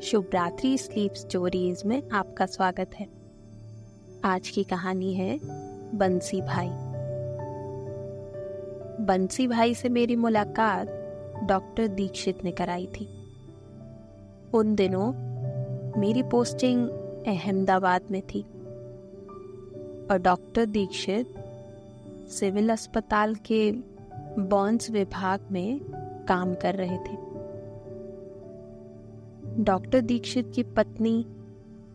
शुभ रात्रि sleep stories में आपका स्वागत है। आज की कहानी है बंसी भाई। बंसी भाई से मेरी मुलाकात डॉक्टर दीक्षित ने कराई थी। उन दिनों मेरी पोस्टिंग अहमदाबाद में थी और डॉक्टर दीक्षित सिविल अस्पताल के बॉन्स विभाग में काम कर रहे थे। डॉक्टर दीक्षित की पत्नी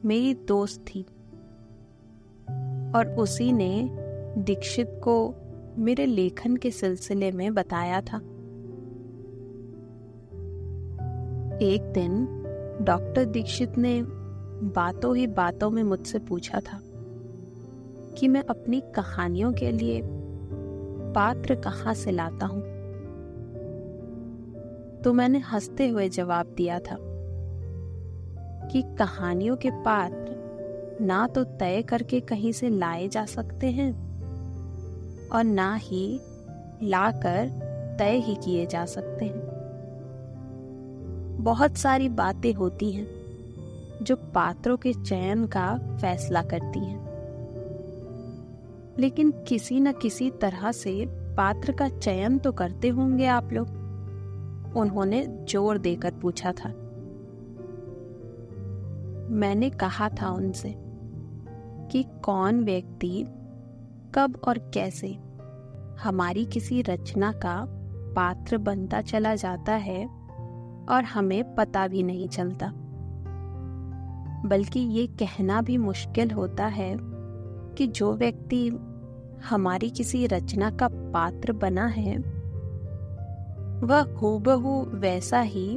मेरी दोस्त थी और उसी ने दीक्षित को मेरे लेखन के सिलसिले में बताया था। एक दिन डॉक्टर दीक्षित ने बातों ही बातों में मुझसे पूछा था कि मैं अपनी कहानियों के लिए पात्र कहाँ से लाता हूँ। तो मैंने हंसते हुए जवाब दिया था कि कहानियों के पात्र ना तो तय करके कहीं से लाए जा सकते हैं और ना ही लाकर तय ही किए जा सकते हैं। बहुत सारी बातें होती हैं जो पात्रों के चयन का फैसला करती हैं, लेकिन किसी न किसी तरह से पात्र का चयन तो करते होंगे आप लोग। उन्होंने जोर देकर पूछा था। मैंने कहा था उनसे कि कौन व्यक्ति कब और कैसे हमारी किसी रचना का पात्र बनता चला जाता है और हमें पता भी नहीं चलता, बल्कि ये कहना भी मुश्किल होता है कि जो व्यक्ति हमारी किसी रचना का पात्र बना है वह हूबहू वैसा ही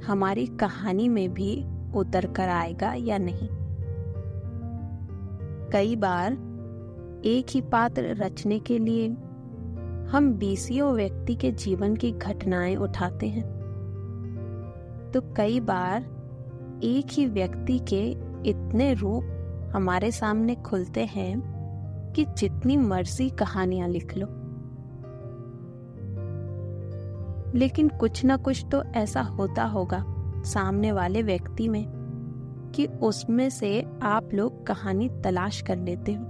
हमारी कहानी में भी उतर कर आएगा या नहीं। कई बार एक ही पात्र रचने के लिए हम बीसियों व्यक्ति के जीवन की घटनाएं उठाते हैं, तो कई बार एक ही व्यक्ति के इतने रूप हमारे सामने खुलते हैं कि जितनी मर्जी कहानियां लिख लो। लेकिन कुछ ना कुछ तो ऐसा होता होगा सामने वाले व्यक्ति में कि उसमें से आप लोग कहानी तलाश कर लेते हो।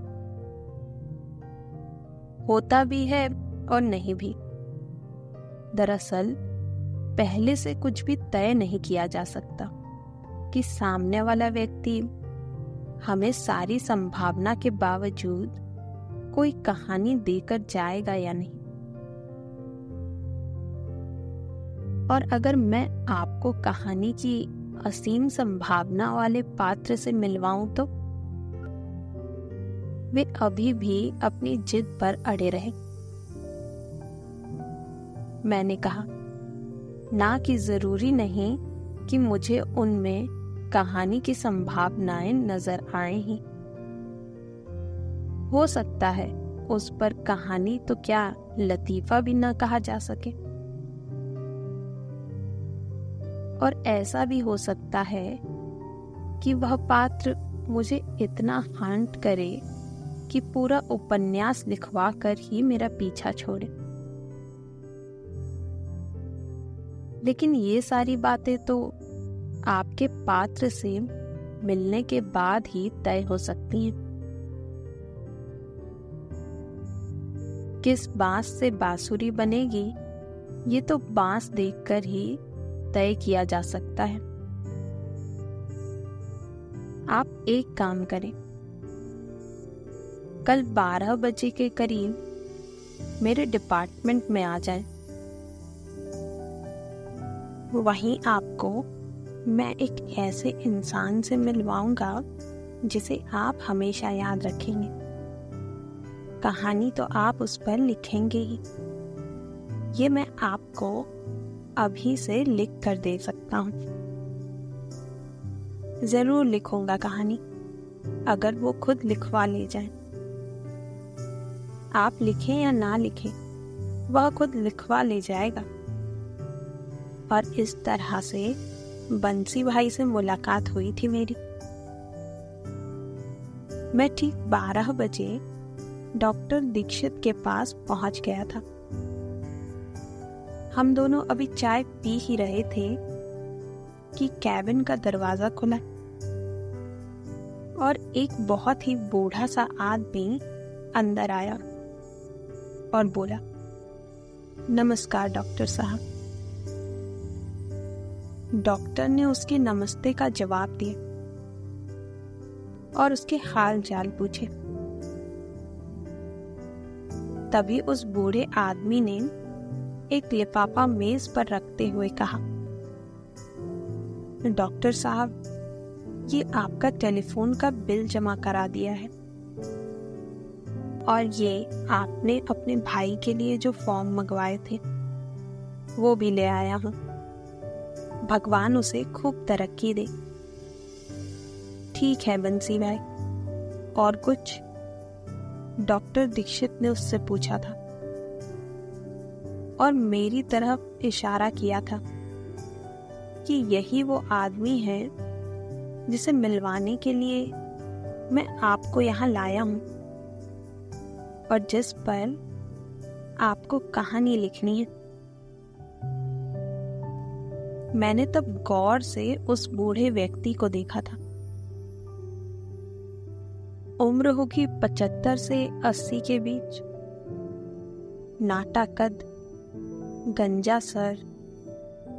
होता भी है और नहीं भी। दरअसल पहले से कुछ भी तय नहीं किया जा सकता कि सामने वाला व्यक्ति हमें सारी संभावना के बावजूद कोई कहानी देकर जाएगा या नहीं। और अगर मैं आपको कहानी की असीम संभावना वाले पात्र से मिलवाऊं तो वे अभी भी अपनी जिद पर अड़े रहे। मैंने कहा ना कि जरूरी नहीं कि मुझे उनमें कहानी की संभावनाएं नजर आए ही। हो सकता है उस पर कहानी तो क्या लतीफा भी न कहा जा सके, और ऐसा भी हो सकता है कि वह पात्र मुझे इतना हांट करे कि पूरा उपन्यास लिखवा कर ही मेरा पीछा छोड़े। लेकिन ये सारी बातें तो आपके पात्र से मिलने के बाद ही तय हो सकती हैं। किस बांस से बांसुरी बनेगी ये तो बांस देखकर ही तय किया जा सकता है। आप एक काम करें, कल 12 बजे के करीब मेरे डिपार्टमेंट में आ जाएं। वहीं आपको मैं एक ऐसे इंसान से मिलवाऊंगा जिसे आप हमेशा याद रखेंगे। कहानी तो आप उस पर लिखेंगे ही, ये मैं आपको अभी से लिख कर दे सकता हूँ। जरूर लिखूंगा कहानी, अगर वो खुद लिखवा ले जाए। आप लिखें या ना लिखें, वह खुद लिखवा ले जाएगा। और इस तरह से बंसी भाई से मुलाकात हुई थी मेरी। मैं ठीक 12 बजे डॉक्टर दीक्षित के पास पहुंच गया था। हम दोनों अभी चाय पी ही रहे थे कि कैबिन का दरवाजा खुला और एक बहुत ही बूढ़ा सा आदमी अंदर आया और बोला, नमस्कार डॉक्टर साहब। डॉक्टर ने उसके नमस्ते का जवाब दिया और उसके हाल चाल पूछे। तभी उस बूढ़े आदमी ने एक लिफाफा मेज पर रखते हुए कहा, डॉक्टर साहब, ये आपका टेलीफोन का बिल जमा करा दिया है और ये आपने अपने भाई के लिए जो फॉर्म मंगवाए थे वो भी ले आया हूं। भगवान उसे खूब तरक्की दे। ठीक है बंसी भाई, और कुछ? डॉक्टर दीक्षित ने उससे पूछा था और मेरी तरफ इशारा किया था कि यही वो आदमी है जिसे मिलवाने के लिए मैं आपको यहाँ लाया हूँ और जिस पर आपको कहानी लिखनी है। मैंने तब गौर से उस बूढ़े व्यक्ति को देखा था। उम्र होगी 75 से 80 के बीच, नाटा कद, गंजा सर,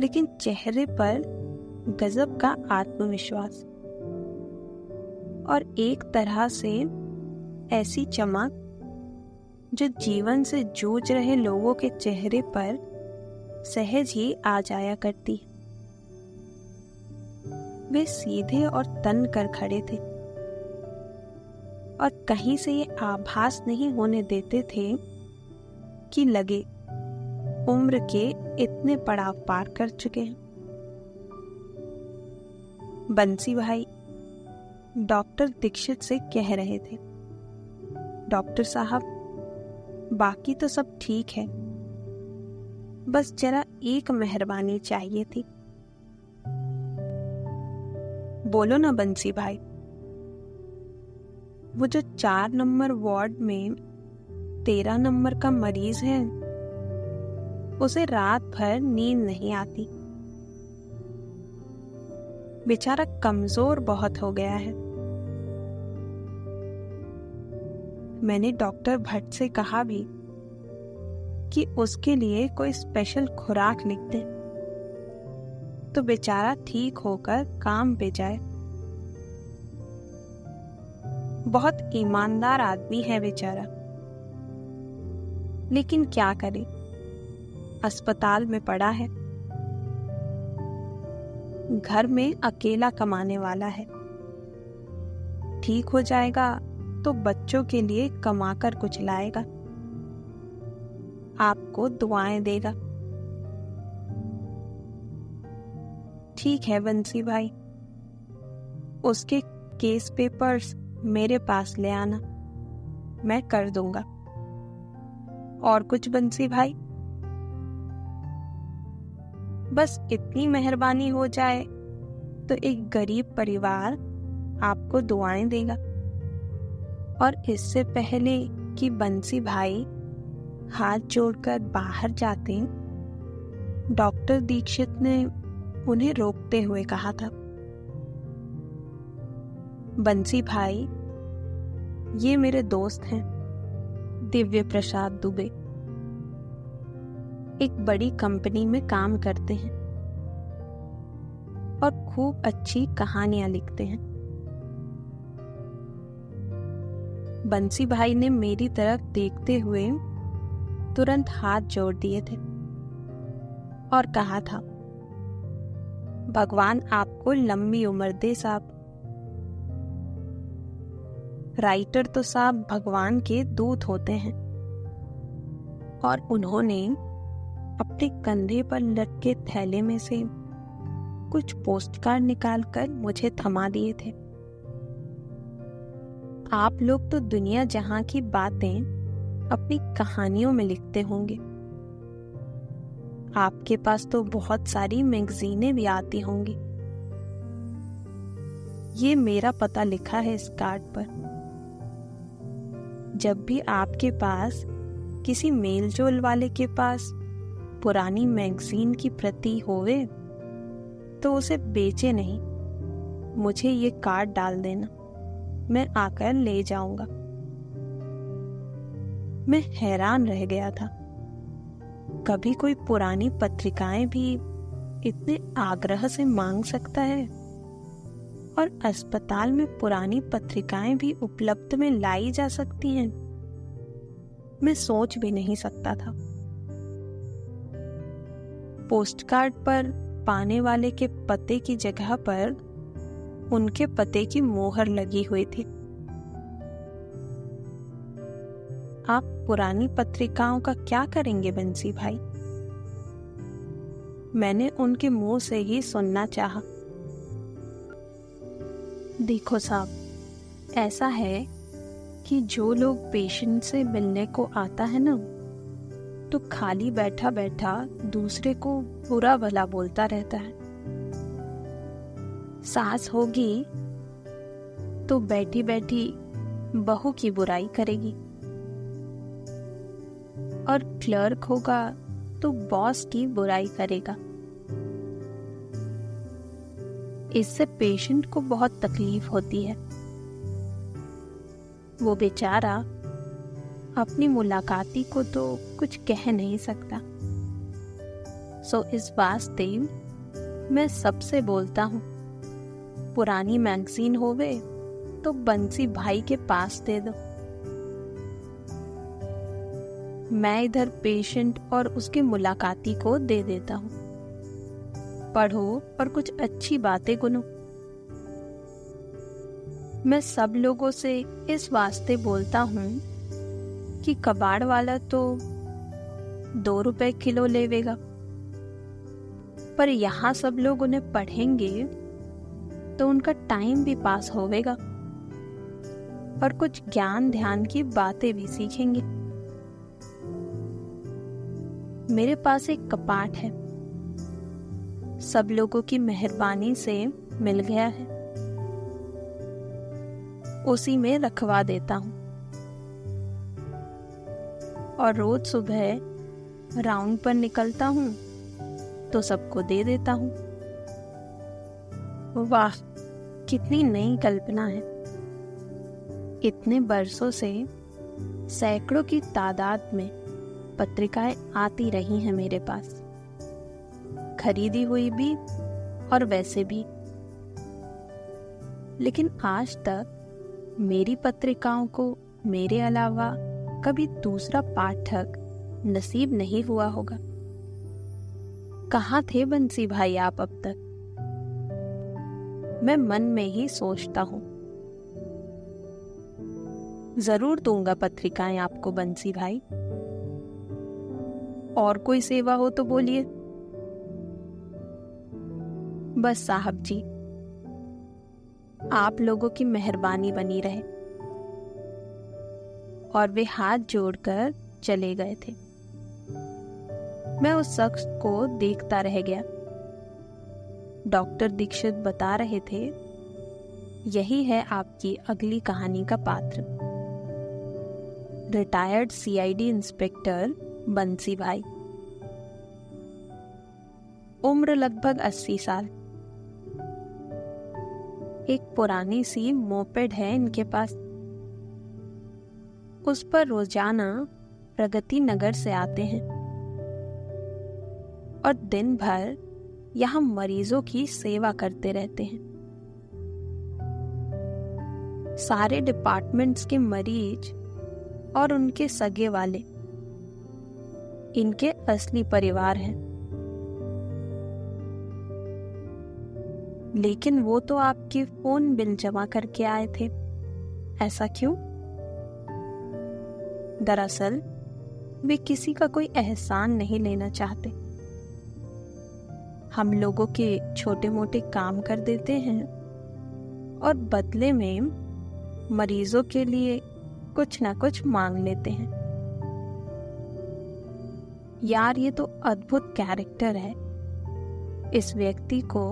लेकिन चेहरे पर गजब का आत्मविश्वास और एक तरह से ऐसी चमक जो जीवन से जूझ रहे लोगों के चेहरे पर सहज ही आ जाया करती। वे सीधे और तन कर खड़े थे और कहीं से ये आभास नहीं होने देते थे कि लगे उम्र के इतने पड़ाव पार कर चुके हैं। बंसी भाई डॉक्टर दीक्षित से कह रहे थे, डॉक्टर साहब, बाकी तो सब ठीक है, बस जरा एक मेहरबानी चाहिए थी। बोलो ना बंसी भाई। वो जो 4 नंबर वार्ड में 13 नंबर का मरीज है, उसे रात भर नींद नहीं आती। बेचारा कमजोर बहुत हो गया है। मैंने डॉक्टर भट्ट से कहा भी कि उसके लिए कोई स्पेशल खुराक लिख दे तो बेचारा ठीक होकर काम पे जाए। बहुत ईमानदार आदमी है बेचारा, लेकिन क्या करे, अस्पताल में पड़ा है। घर में अकेला कमाने वाला है। ठीक हो जाएगा तो बच्चों के लिए कमाकर कुछ लाएगा, आपको दुआएं देगा। ठीक है बंसी भाई, उसके केस पेपर्स मेरे पास ले आना, मैं कर दूंगा। और कुछ बंसी भाई? बस इतनी मेहरबानी हो जाए तो एक गरीब परिवार आपको दुआएं देगा। और इससे पहले कि बंसी भाई हाथ जोड़कर बाहर जाते, डॉक्टर दीक्षित ने उन्हें रोकते हुए कहा था, बंसी भाई, ये मेरे दोस्त हैं, दिव्य प्रसाद दुबे। एक बड़ी कंपनी में काम करते हैं और खूब अच्छी कहानियां लिखते हैं। बंसी भाई ने मेरी तरफ देखते हुए तुरंत हाथ जोड़ दिए थे और कहा था, भगवान आपको लंबी उम्र दे साहब। राइटर तो साहब भगवान के दूत होते हैं। और उन्होंने अपने कंधे पर लटके थैले में से कुछ पोस्टकार्ड निकालकर मुझे थमा दिए थे। आप लोग तो दुनिया जहां की बातें अपनी कहानियों में लिखते होंगे। आपके पास तो बहुत सारी मैगजीनें भी आती होंगी। ये मेरा पता लिखा है इस कार्ड पर। जब भी आपके पास किसी मेलजोल वाले के पास पुरानी मैगजीन की प्रति होवे तो उसे बेचे नहीं, मुझे ये कार्ड डाल देना, मैं आकर ले जाऊंगा। मैं हैरान रह गया था। कभी कोई पुरानी पत्रिकाएं भी इतने आग्रह से मांग सकता है? और अस्पताल में पुरानी पत्रिकाएं भी उपलब्ध में लाई जा सकती हैं? मैं सोच भी नहीं सकता था। पोस्टकार्ड पर पाने वाले के पते की जगह पर उनके पते की मोहर लगी हुई थी। आप पुरानी पत्रिकाओं का क्या करेंगे बंसी भाई? मैंने उनके मुंह से ही सुनना चाहा। देखो साहब, ऐसा है कि जो लोग पेशेंट से मिलने को आता है ना, तो खाली बैठा बैठा दूसरे को बुरा भला बोलता रहता है। सास होगी तो बैठी बैठी बहू की बुराई करेगी, और क्लर्क होगा तो बॉस की बुराई करेगा। इससे पेशेंट को बहुत तकलीफ होती है। वो बेचारा अपनी मुलाकाती को तो कुछ कह नहीं सकता। सो इस वास्ते मैं सबसे बोलता हूँ, पुरानी मैगजीन होवे तो बंसी भाई के पास दे दो। मैं इधर पेशेंट और उसके मुलाकाती को दे देता हूँ। पढ़ो और कुछ अच्छी बातें गुनो। मैं सब लोगों से इस वास्ते बोलता हूँ कि कबाड़ वाला तो 2 रुपए किलो लेवेगा, पर यहाँ सब लोग उन्हें पढ़ेंगे तो उनका टाइम भी पास होवेगा और कुछ ज्ञान ध्यान की बातें भी सीखेंगे। मेरे पास एक कपाट है, सब लोगों की मेहरबानी से मिल गया है, उसी में रखवा देता हूँ और रोज सुबह राउंड पर निकलता हूँ तो सबको दे देता हूँ। वाह, कितनी नई कल्पना है। इतने बरसों से सैकड़ों की तादाद में पत्रिकाएं आती रही हैं मेरे पास, खरीदी हुई भी और वैसे भी। लेकिन आज तक मेरी पत्रिकाओं को मेरे अलावा कभी दूसरा पाठक नसीब नहीं हुआ होगा। कहाँ थे बंसी भाई आप अब तक? मैं मन में ही सोचता हूँ। जरूर दूंगा पत्रिकाएं आपको बंसी भाई। और कोई सेवा हो तो बोलिए। बस साहब जी, आप लोगों की मेहरबानी बनी रहे। और वे हाथ जोड़कर चले गए थे। मैं उस शख्स को देखता रह गया। डॉक्टर दीक्षित बता रहे थे, यही है आपकी अगली कहानी का पात्र, रिटायर्ड सीआईडी इंस्पेक्टर बंसी भाई। उम्र लगभग 80 साल। एक पुरानी सी मोपेड है इनके पास। उस पर रोजाना प्रगति नगर से आते हैं और दिन भर यहाँ मरीजों की सेवा करते रहते हैं। सारे डिपार्टमेंट्स के मरीज और उनके सगे वाले इनके असली परिवार हैं। लेकिन वो तो आपके फोन बिल जमा करके आए थे, ऐसा क्यों? दरअसल वे किसी का कोई एहसान नहीं लेना चाहते। हम लोगों के छोटे मोटे काम कर देते हैं और बदले में मरीजों के लिए कुछ ना कुछ मांग लेते हैं। यार, ये तो अद्भुत कैरेक्टर है। इस व्यक्ति को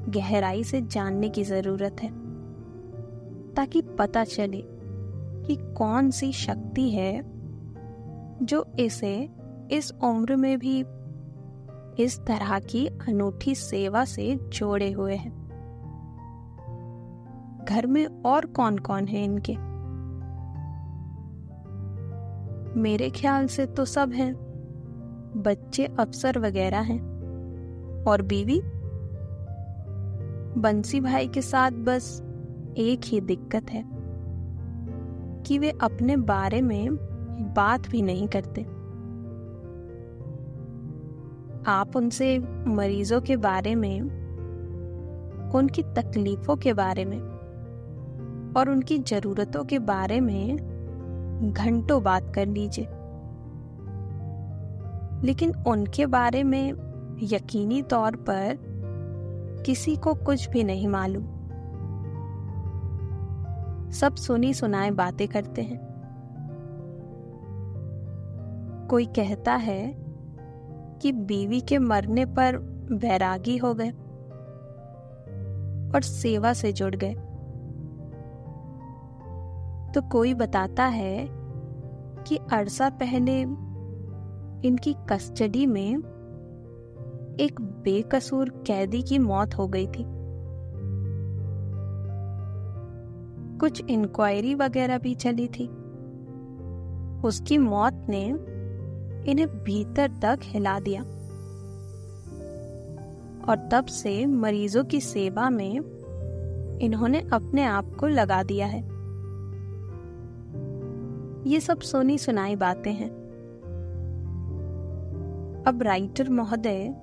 गहराई से जानने की जरूरत है ताकि पता चले कि कौन सी शक्ति है जो इसे इस उम्र में भी इस तरह की अनूठी सेवा से जोड़े हुए हैं। घर में और कौन कौन है इनके? मेरे ख्याल से तो सब हैं। बच्चे अफसर वगैरह हैं। और बीवी? बंसी भाई के साथ बस एक ही दिक्कत है कि वे अपने बारे में बात भी नहीं करते। आप उनसे मरीजों के बारे में, उनकी तकलीफों के बारे में और उनकी जरूरतों के बारे में घंटों बात कर लीजिए, लेकिन उनके बारे में यकीनी तौर पर किसी को कुछ भी नहीं मालूम। सब सुनी सुनाए बातें करते हैं। कोई कहता है कि बीवी के मरने पर वैरागी हो गए और सेवा से जुड़ गए, तो कोई बताता है कि अरसा पहले इनकी कस्टडी में एक बेकसूर कैदी की मौत हो गई थी। कुछ इंक्वायरी वगैरह भी चली थी। उसकी मौत ने इन्हें भीतर तक हिला दिया और तब से मरीजों की सेवा में इन्होंने अपने आप को लगा दिया है। ये सब सुनी सुनाई बातें हैं। अब राइटर महोदय,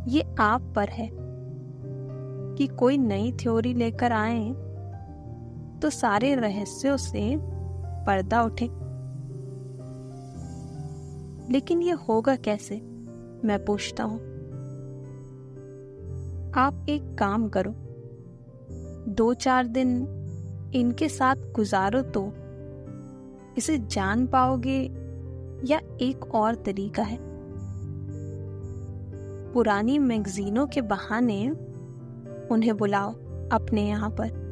ये आप पर है कि कोई नई थ्योरी लेकर आए तो सारे रहस्यों से पर्दा उठे। लेकिन ये होगा कैसे, मैं पूछता हूं। आप एक काम करो, 2-4 दिन इनके साथ गुजारो तो इसे जान पाओगे, या एक और तरीका है। पुरानी मैगजीनों के बहाने उन्हें बुलाओ अपने यहाँ पर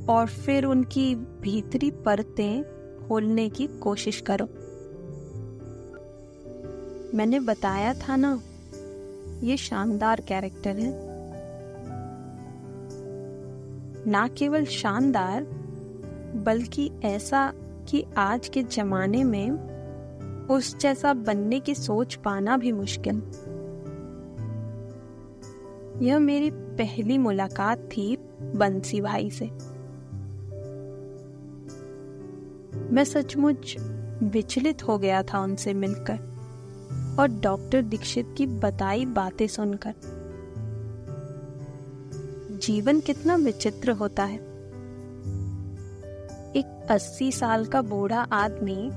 और फिर उनकी भीतरी परतें खोलने की कोशिश करो। मैंने बताया था ना, ये शानदार कैरेक्टर है। ना केवल शानदार, बल्कि ऐसा कि आज के जमाने में उस जैसा बनने की सोच पाना भी मुश्किल। यह मेरी पहली मुलाकात थी बंसी भाई से। मैं सचमुच विचलित हो गया था उनसे मिलकर और डॉक्टर दीक्षित की बताई बातें सुनकर। जीवन कितना विचित्र होता है। एक 80 साल का बूढ़ा आदमी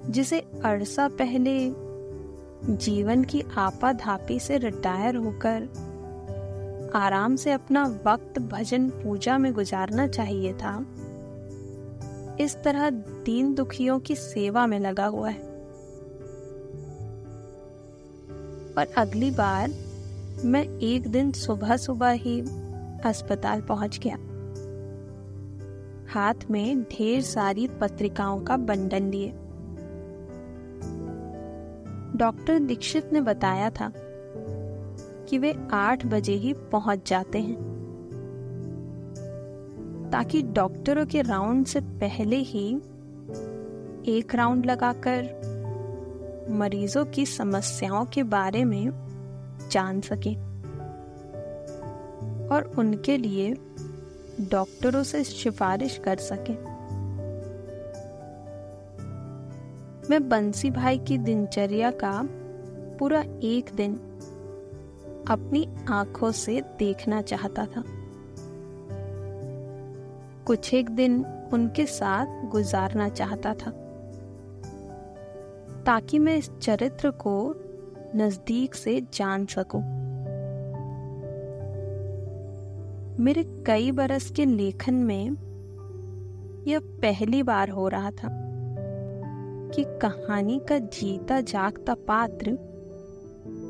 जिसे अरसा पहले जीवन की आपाधापी से रिटायर होकर आराम से अपना वक्त भजन पूजा में गुजारना चाहिए था, इस तरह दीन दुखियों की सेवा में लगा हुआ है। और अगली बार मैं एक दिन सुबह सुबह ही अस्पताल पहुंच गया, हाथ में ढेर सारी पत्रिकाओं का बंडल लिए। डॉक्टर दीक्षित ने बताया था कि वे 8 बजे ही पहुंच जाते हैं, ताकि डॉक्टरों के राउंड से पहले ही एक राउंड लगाकर मरीजों की समस्याओं के बारे में जान सके और उनके लिए डॉक्टरों से सिफारिश कर सके। मैं बंसी भाई की दिनचर्या का पूरा एक दिन अपनी आंखों से देखना चाहता था। कुछ एक दिन उनके साथ गुजारना चाहता था, ताकि मैं इस चरित्र को नजदीक से जान सकूं। मेरे कई बरस के लेखन में यह पहली बार हो रहा था कि कहानी का जीता जागता पात्र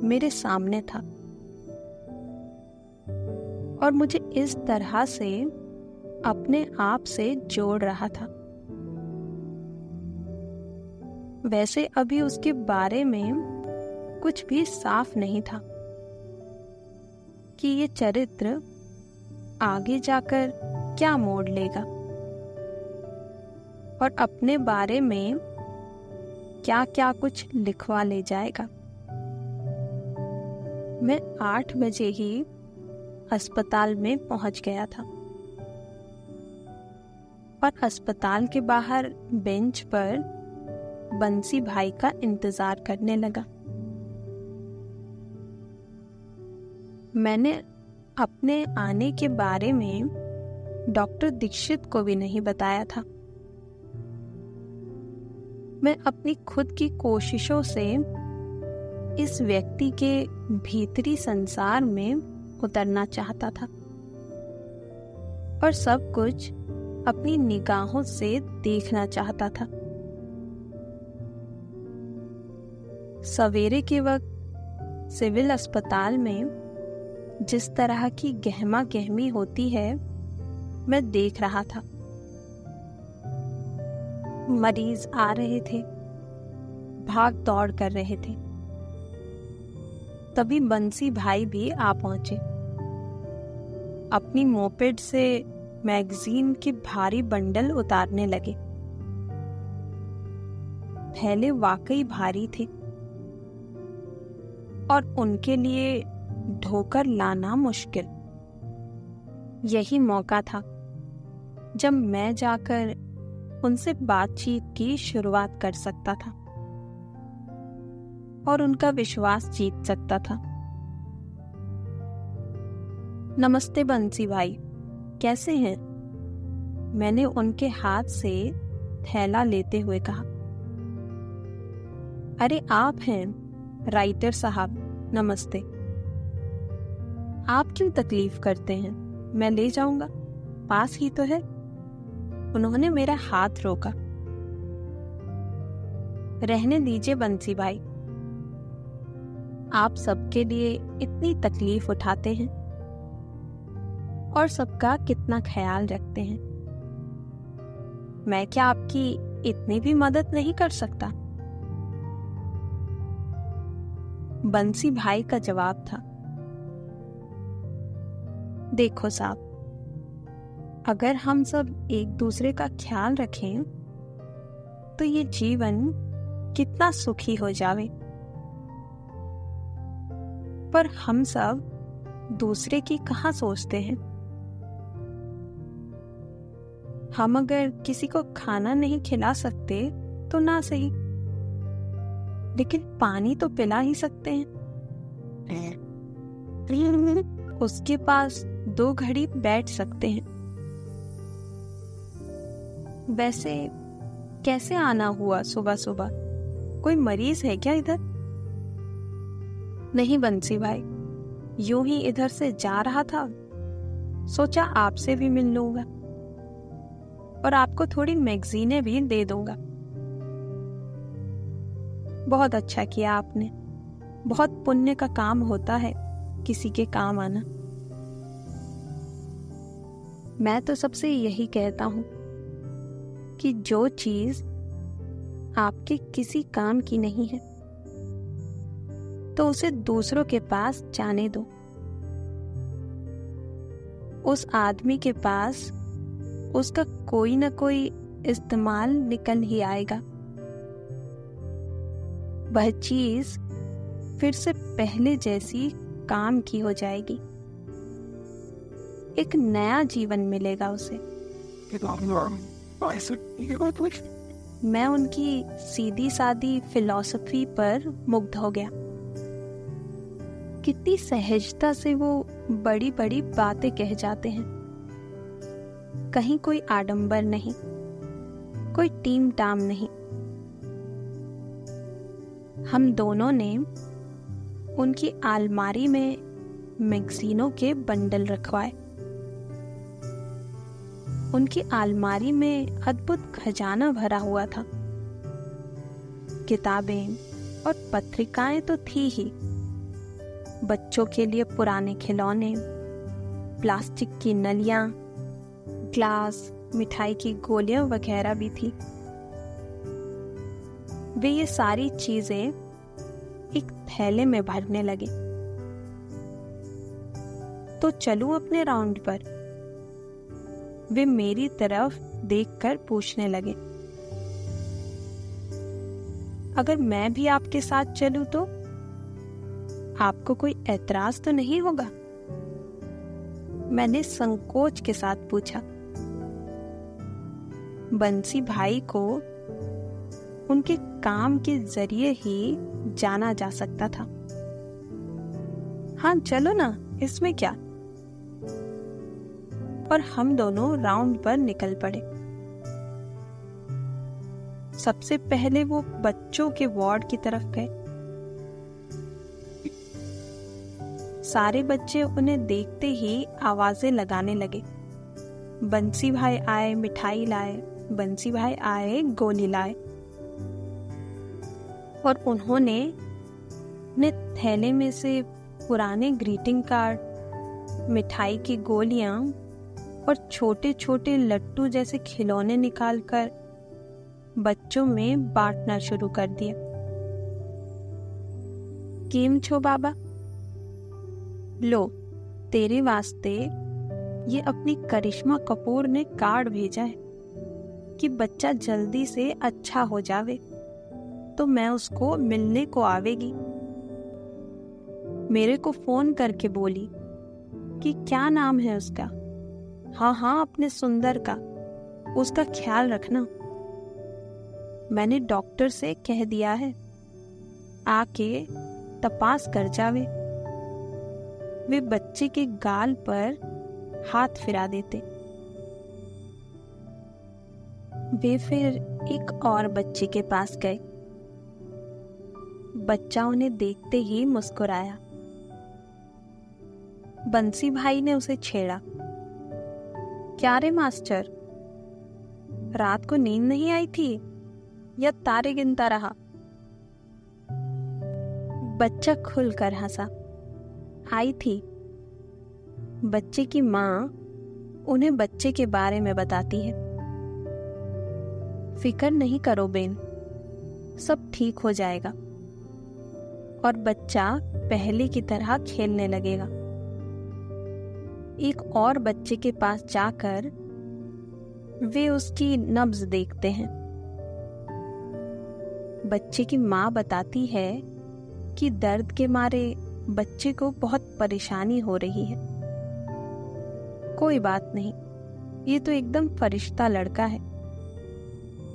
मेरे सामने था और मुझे इस तरह से अपने आप से जोड़ रहा था। वैसे अभी उसके बारे में कुछ भी साफ नहीं था कि ये चरित्र आगे जाकर क्या मोड़ लेगा और अपने बारे में क्या क्या कुछ लिखवा ले जाएगा। मैं 8 बजे ही अस्पताल में पहुंच गया था और अस्पताल के बाहर बेंच पर बंसी भाई का इंतजार करने लगा। मैंने अपने आने के बारे में डॉक्टर दीक्षित को भी नहीं बताया था। मैं अपनी खुद की कोशिशों से इस व्यक्ति के भीतरी संसार में उतरना चाहता था और सब कुछ अपनी निगाहों से देखना चाहता था। सवेरे के वक्त सिविल अस्पताल में जिस तरह की गहमा गहमी होती है मैं देख रहा था। मरीज आ रहे थे, भाग दौड़ कर रहे थे। तभी बंसी भाई भी आ पहुंचे। अपनी मोपेड से मैगजीन के भारी बंडल उतारने लगे। थैले वाकई भारी थे और उनके लिए ढोकर लाना मुश्किल। यही मौका था जब मैं जाकर उनसे बातचीत की शुरुआत कर सकता था और उनका विश्वास जीत सकता था। नमस्ते बंसी भाई, कैसे हैं? मैंने उनके हाथ से थैला लेते हुए कहा। अरे आप हैं राइटर साहब, नमस्ते। आप क्यों तकलीफ करते हैं? मैं ले जाऊंगा, पास ही तो है। उन्होंने मेरा हाथ रोका। रहने दीजिए बंसी भाई, आप सबके लिए इतनी तकलीफ उठाते हैं और सबका कितना ख्याल रखते हैं। मैं क्या आपकी इतनी भी मदद नहीं कर सकता? बंसी भाई का जवाब था, देखो साहब, अगर हम सब एक दूसरे का ख्याल रखें तो ये जीवन कितना सुखी हो जावे। पर हम सब दूसरे की कहाँ सोचते हैं। हम अगर किसी को खाना नहीं खिला सकते तो ना सही, लेकिन पानी तो पिला ही सकते हैं। उसके पास 2 घड़ी बैठ सकते हैं। वैसे कैसे आना हुआ सुबह सुबह? कोई मरीज है क्या इधर? नहीं बंसी भाई, यूं ही इधर से जा रहा था, सोचा आपसे भी मिल लूंगा और आपको थोड़ी मैगजीनें भी दे दूंगा। बहुत अच्छा किया आपने। बहुत पुण्य का काम होता है किसी के काम आना। मैं तो सबसे यही कहता हूं कि जो चीज आपके किसी काम की नहीं है तो उसे दूसरों के पास जाने दो। उस आदमी के पास उसका कोई ना कोई इस्तेमाल निकल ही आएगा। वह चीज फिर से पहले जैसी काम की हो जाएगी। एक नया जीवन मिलेगा उसे। मैं उनकी सीधी सादी फिलॉसफी पर मुग्ध हो गया। कितनी सहजता से वो बड़ी बड़ी बातें कह जाते हैं। कहीं कोई आडंबर नहीं, कोई टीम टाम नहीं। हम दोनों ने उनकी अलमारी में मैगजीनों के बंडल रखवाए। उनकी अलमारी में अद्भुत खजाना भरा हुआ था। किताबें और पत्रिकाएं तो थी ही, बच्चों के लिए पुराने खिलौने, प्लास्टिक की नलियां, ग्लास, मिठाई की गोलियां वगैरह भी थी। वे ये सारी चीजें एक थैले में भरने लगे। तो चलूं अपने राउंड पर? वे मेरी तरफ देखकर पूछने लगे। अगर मैं भी आपके साथ चलूं तो आपको कोई ऐतराज तो नहीं होगा? मैंने संकोच के साथ पूछा। बंसी भाई को उनके काम के जरिए ही जाना जा सकता था। हाँ चलो ना, इसमें क्या? और हम दोनों राउंड पर निकल पड़े। सबसे पहले वो बच्चों के वार्ड की तरफ गए। सारे बच्चे उन्हें देखते ही आवाजें लगाने लगे। बंसी भाई आए, मिठाई लाए, बंसी भाई आए, गोली लाए। और उन्होंने अपने थैले में से पुराने ग्रीटिंग कार्ड, मिठाई की गोलियां और छोटे छोटे लट्टू जैसे खिलौने निकालकर बच्चों में बांटना शुरू कर दिया। केम छो बाबा? लो, तेरे वास्ते ये अपनी करिश्मा कपूर ने कार्ड भेजा है कि बच्चा जल्दी से अच्छा हो जावे तो मैं उसको मिलने को आवेगी। मेरे को फोन करके बोली कि क्या नाम है उसका? हाँ, अपने सुंदर का, उसका ख्याल रखना। मैंने डॉक्टर से कह दिया है, आके तपास कर जावे। वे बच्चे के गाल पर हाथ फिरा देते। वे फिर एक और बच्चे के पास गए। बच्चा उन्हें देखते ही मुस्कुराया। बंसी भाई ने उसे छेड़ा। क्या रे मास्टर, रात को नींद नहीं आई थी या तारे गिनता रहा? बच्चा खुलकर हंसा। आई थी। बच्चे की माँ उन्हें बच्चे के बारे में बताती है। फिक्र नहीं करो बेन, सब ठीक हो जाएगा। और बच्चा पहले की तरह खेलने लगेगा। एक और बच्चे के पास जाकर वे उसकी नब्ज देखते हैं। बच्चे की माँ बताती है कि दर्द के मारे बच्चे को बहुत परेशानी हो रही है। कोई बात नहीं, ये तो एकदम फरिश्ता लड़का है।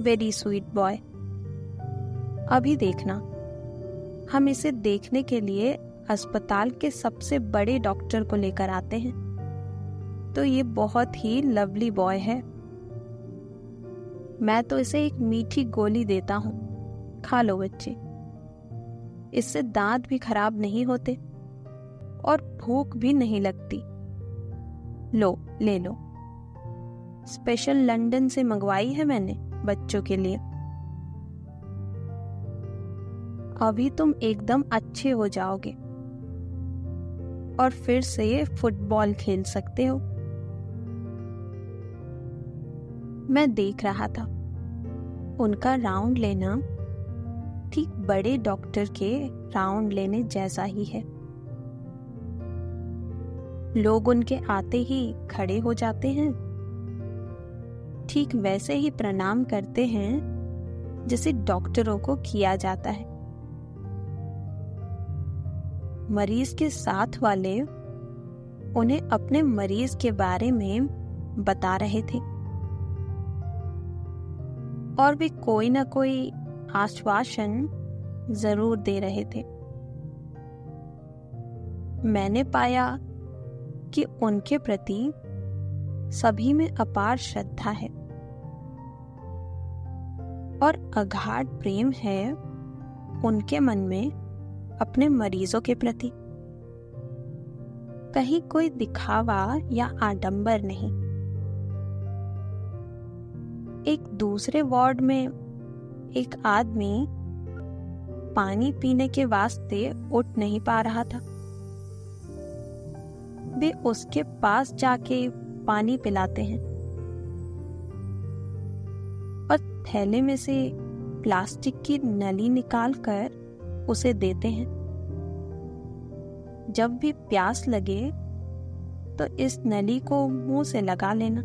Very sweet boy. अभी देखना, हम इसे देखने के लिए अस्पताल के सबसे बड़े डॉक्टर को लेकर आते हैं। तो ये बहुत ही लवली बॉय है। मैं तो इसे एक मीठी गोली देता हूँ, खा लो बच्चे। इससे दांत भी खराब नहीं होते और भूख भी नहीं लगती। लो, ले लो। स्पेशल लंदन से मंगवाई है मैंने बच्चों के लिए। अभी तुम एकदम अच्छे हो जाओगे और फिर से फुटबॉल खेल सकते हो। मैं देख रहा था, उनका राउंड लेना ठीक बड़े डॉक्टर के राउंड लेने जैसा ही है। लोग उनके आते ही खड़े हो जाते हैं, ठीक वैसे ही प्रणाम करते हैं जैसे डॉक्टरों को किया जाता है। मरीज के साथ वाले उन्हें अपने मरीज के बारे में बता रहे थे और वे कोई ना कोई आश्वासन जरूर दे रहे थे। मैंने पाया कि उनके प्रति सभी में अपार श्रद्धा है और अगाध प्रेम है उनके मन में अपने मरीजों के प्रति। कहीं कोई दिखावा या आडंबर नहीं। एक दूसरे वार्ड में एक आदमी पानी पीने के वास्ते उठ नहीं पा रहा था। वे उसके पास जाके पानी पिलाते हैं और थैले में से प्लास्टिक की नली निकालकर उसे देते हैं। जब भी प्यास लगे तो इस नली को मुंह से लगा लेना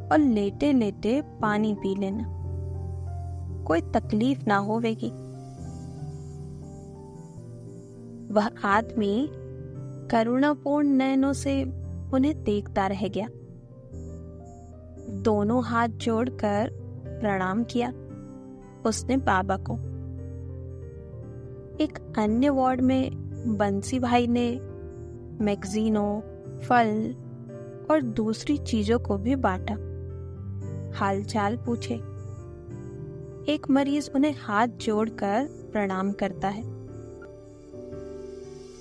और लेटे लेटे पानी पी लेना, कोई तकलीफ ना होवेगी। वह आदमी करुणापूर्ण नयनों से उन्हें देखता रह गया। दोनों हाथ जोड़कर प्रणाम किया उसने बाबा को। एक अन्य वार्ड में बंसी भाई ने मैगजीनों, फल और दूसरी चीजों को भी बांटा। हालचाल पूछे। एक मरीज उन्हें हाथ जोड़कर प्रणाम करता है।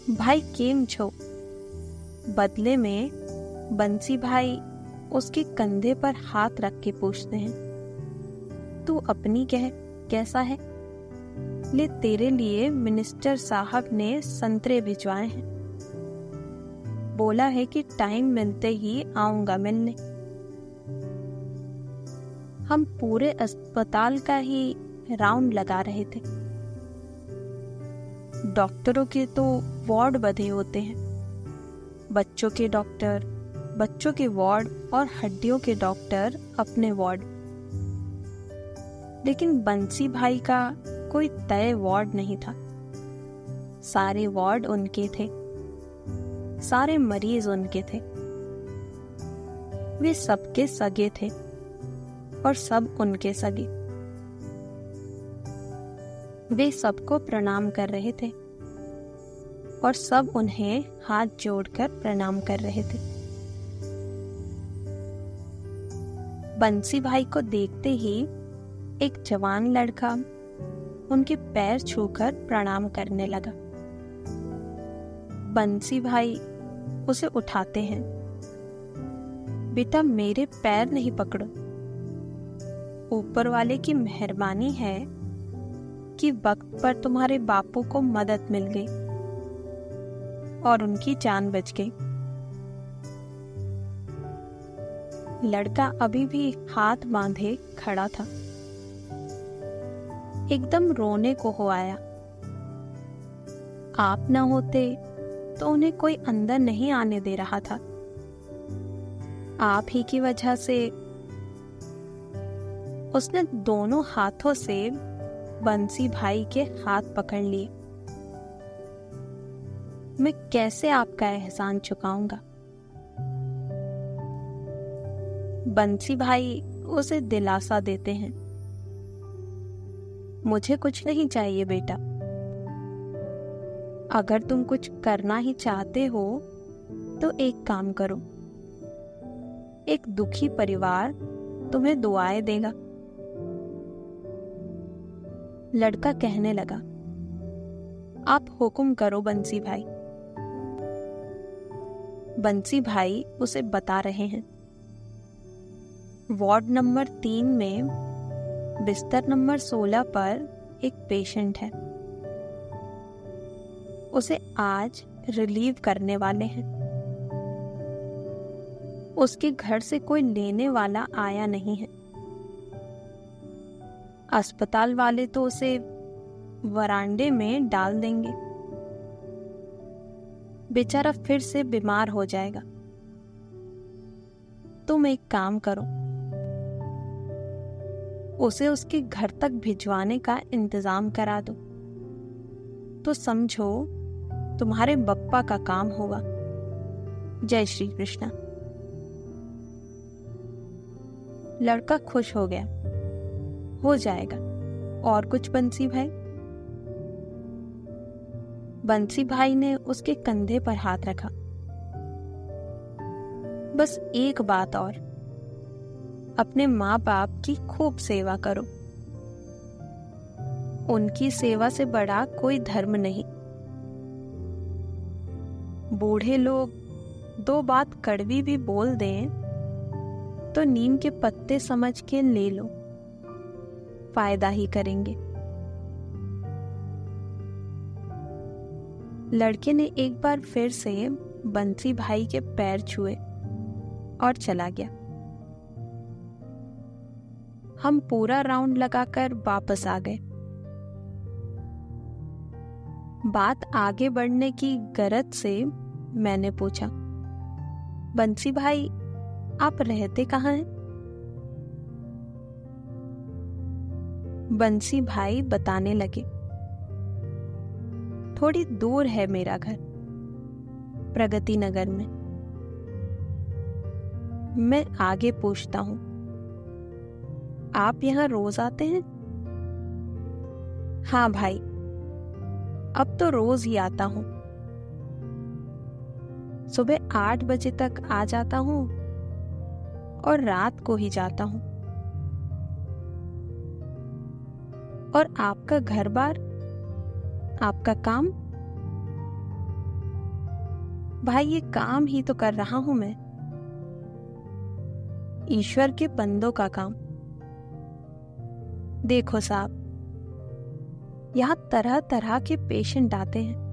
भाई केम छो? बदले में बंसी भाई उसके कंधे पर हाथ रख के पूछते हैं, तू अपनी कह, कैसा है? ले तेरे लिए मिनिस्टर साहब ने संतरे भिजवाए हैं। बोला है कि टाइम मिलते ही आऊंगा मिलने। हम पूरे अस्पताल का ही राउंड लगा रहे थे। डॉक्टरों के तो वार्ड बंधे होते हैं, बच्चों के डॉक्टर बच्चों के वार्ड और हड्डियों के डॉक्टर अपने वार्ड। लेकिन बंसी भाई का कोई तय वार्ड नहीं था। सारे वार्ड उनके थे, सारे मरीज उनके थे। वे सबके सगे थे और सब उनके सगे। वे सबको प्रणाम कर रहे थे और सब उन्हें हाथ जोड़कर प्रणाम कर रहे थे। बंसी भाई को देखते ही एक जवान लड़का उनके पैर छूकर प्रणाम करने लगा। बंसी भाई उसे उठाते हैं। बेटा मेरे पैर नहीं पकड़ो, ऊपर वाले की मेहरबानी है कि वक्त पर तुम्हारे बापू को मदद मिल गई और उनकी जान बच गई। लड़का अभी भी हाथ बांधे खड़ा था। एकदम रोने को हो आया। आप न होते तो उन्हें कोई अंदर नहीं आने दे रहा था। आप ही की वजह से उसने दोनों हाथों से बंसी भाई के हाथ पकड़ लिए। मैं कैसे आपका एहसान चुकाऊंगा? बंसी भाई उसे दिलासा देते हैं। मुझे कुछ नहीं चाहिए बेटा। अगर तुम कुछ करना ही चाहते हो तो एक काम करो। एक दुखी परिवार तुम्हें दुआएं देगा। लड़का कहने लगा, आप हुक्म करो बंसी भाई। बंसी भाई उसे बता रहे हैं, वार्ड नंबर 3 में बिस्तर नंबर 16 पर एक पेशेंट है। उसे आज रिलीव करने वाले हैं। उसके घर से कोई लेने वाला आया नहीं है। अस्पताल वाले तो उसे वरांडे में डाल देंगे। बेचारा फिर से बीमार हो जाएगा। तुम एक काम करो, उसे उसके घर तक भिजवाने का इंतजाम करा दो, तो समझो तुम्हारे बप्पा का काम होगा। जय श्री कृष्णा। लड़का खुश हो गया। हो जाएगा। और कुछ बंसी भाई? बंसी भाई ने उसके कंधे पर हाथ रखा। बस एक बात और, अपने माँ बाप की खूब सेवा करो। उनकी सेवा से बड़ा कोई धर्म नहीं। बूढ़े लोग 2 बात कड़वी भी बोल दें तो नीम के पत्ते समझ के ले लो, फायदा ही करेंगे। लड़के ने एक बार फिर से बंसी भाई के पैर छुए और चला गया। हम पूरा राउंड लगाकर वापस आ गए। बात आगे बढ़ने की गरज से मैंने पूछा, बंसी भाई आप रहते कहाँ हैं? बंसी भाई बताने लगे, थोड़ी दूर है मेरा घर, प्रगति नगर में। मैं आगे पूछता हूँ, आप यहाँ रोज आते हैं? हाँ भाई, अब तो रोज ही आता हूँ। सुबह 8 बजे तक आ जाता हूँ और रात को ही जाता हूँ। और आपका घर बार, आपका काम? भाई ये काम ही तो कर रहा हूं मैं, ईश्वर के बंदों का काम। देखो साहब, यहाँ तरह तरह के पेशेंट आते हैं।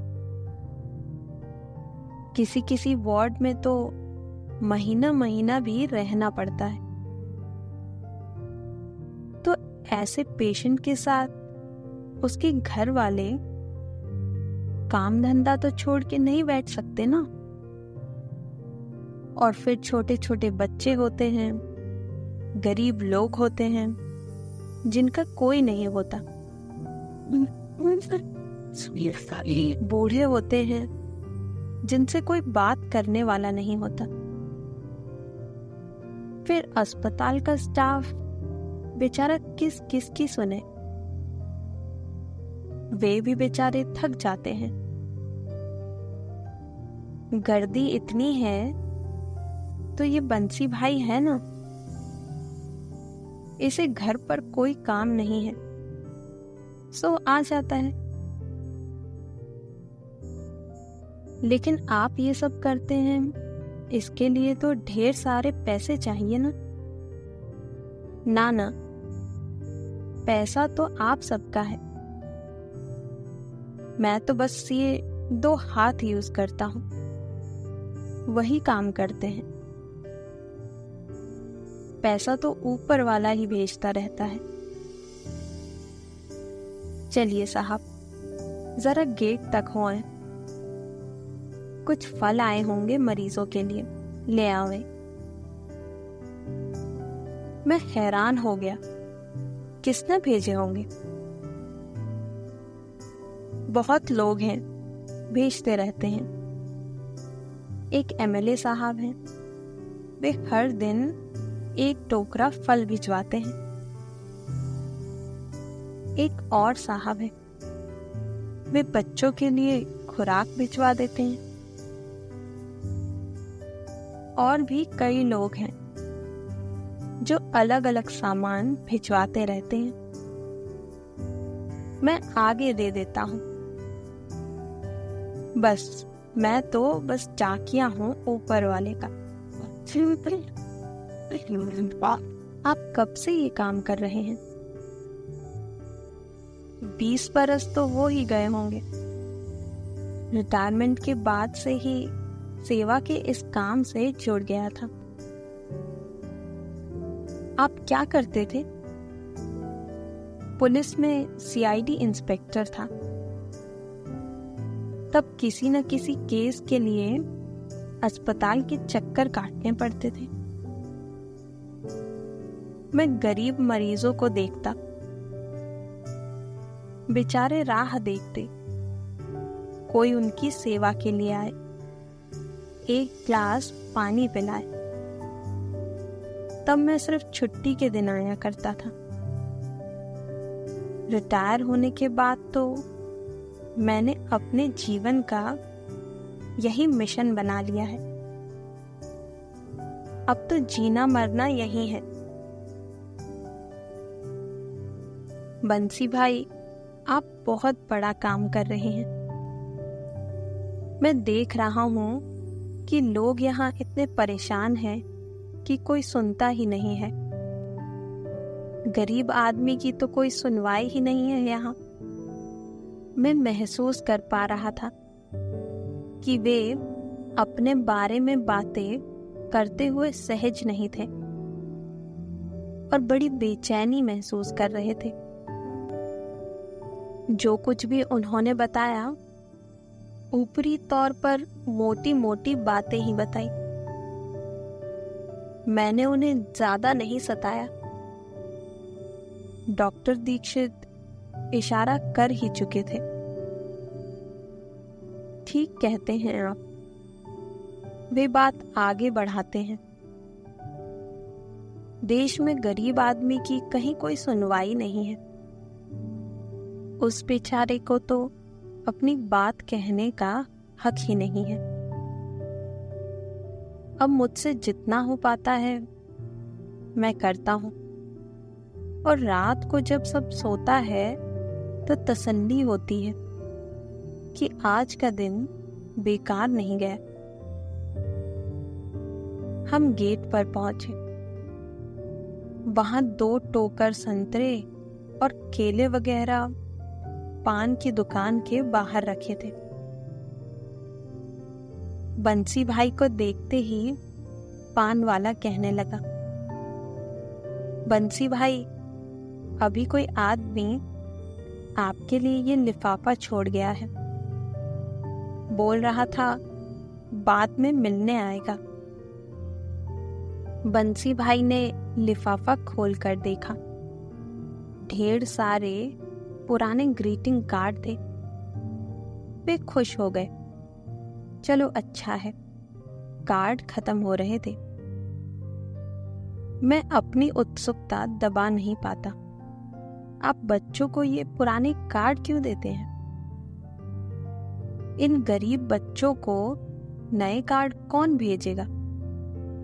किसी किसी वार्ड में तो महीना महीना भी रहना पड़ता है। तो ऐसे पेशेंट के साथ उसके घर वाले काम धंधा तो छोड़ के नहीं बैठ सकते ना। और फिर छोटे छोटे बच्चे होते हैं, गरीब लोग होते हैं जिनका कोई नहीं होता, बूढ़े होते हैं जिनसे कोई बात करने वाला नहीं होता। फिर अस्पताल का स्टाफ बेचारा किस किस की सुने, वे भी बेचारे थक जाते हैं। गर्दी इतनी है तो ये बंसी भाई है ना, इसे घर पर कोई काम नहीं है, सो आ जाता है। लेकिन आप ये सब करते हैं, इसके लिए तो ढेर सारे पैसे चाहिए ना। ना ना, पैसा तो आप सबका है, मैं तो बस ये 2 हाथ यूज करता हूं, वही काम करते हैं। पैसा तो ऊपर वाला ही भेजता रहता है। चलिए साहब, जरा गेट तक हो आए, कुछ फल आए होंगे मरीजों के लिए, ले आवे। मैं हैरान हो गया, किसने भेजे होंगे? बहुत लोग हैं, भेजते रहते हैं। एक एमएलए साहब हैं, वे हर दिन 1 टोकरा फल भिजवाते हैं। एक और साहब हैं, वे बच्चों के लिए खुराक भिजवा देते हैं। और भी कई लोग हैं जो अलग अलग सामान भिजवाते रहते हैं। मैं आगे दे देता हूँ। बस मैं तो बस चाकिया हूँ ऊपर वाले का। आप कब से ये काम कर रहे हैं? 20 बरस तो वो ही गए होंगे। रिटायरमेंट के बाद से ही सेवा के इस काम से जुड़ गया था। आप क्या करते थे? पुलिस में सीआईडी इंस्पेक्टर था। तब किसी न किसी केस के लिए अस्पताल के चक्कर काटने पड़ते थे। मैं गरीब मरीजों को देखता, बेचारे राह देखते, कोई उनकी सेवा के लिए आए, 1 ग्लास पानी पिलाए। तब मैं सिर्फ छुट्टी के दिन आया करता था। रिटायर होने के बाद तो मैंने अपने जीवन का यही मिशन बना लिया है। अब तो जीना मरना यही है। बंसी भाई, आप बहुत बड़ा काम कर रहे हैं। मैं देख रहा हूँ कि लोग यहाँ इतने परेशान हैं कि कोई सुनता ही नहीं है। गरीब आदमी की तो कोई सुनवाई ही नहीं है यहाँ। मैं महसूस कर पा रहा था कि वे अपने बारे में बातें करते हुए सहज नहीं थे। और बड़ी बेचैनी महसूस कर रहे थे। जो कुछ भी उन्होंने बताया ऊपरी तौर पर मोटी मोटी बातें ही बताई। मैंने उन्हें ज्यादा नहीं सताया। डॉक्टर दीक्षित इशारा कर ही चुके थे। ठीक कहते हैं आप, वे बात आगे बढ़ाते हैं। देश में गरीब आदमी की कहीं कोई सुनवाई नहीं है। उस बेचारे को तो अपनी बात कहने का हक ही नहीं है। अब मुझसे जितना हो पाता है मैं करता हूं, और रात को जब सब सोता है तो तसल्ली होती है कि आज का दिन बेकार नहीं गया। हम गेट पर पहुंचे। वहां 2 टोकर संतरे और केले वगैरह पान की दुकान के बाहर रखे थे। बंसी भाई को देखते ही पान वाला कहने लगा, बंसी भाई, अभी कोई आदमी आपके लिए ये लिफाफा छोड़ गया है। बोल रहा था बाद में मिलने आएगा। बंसी भाई ने लिफाफा खोलकर देखा। ढेर सारे पुराने ग्रीटिंग कार्ड थे। वे खुश हो गए। चलो अच्छा है, कार्ड खत्म हो रहे थे। मैं अपनी उत्सुकता दबा नहीं पाता। आप बच्चों को ये पुराने कार्ड क्यों देते हैं? इन गरीब बच्चों को नए कार्ड कौन भेजेगा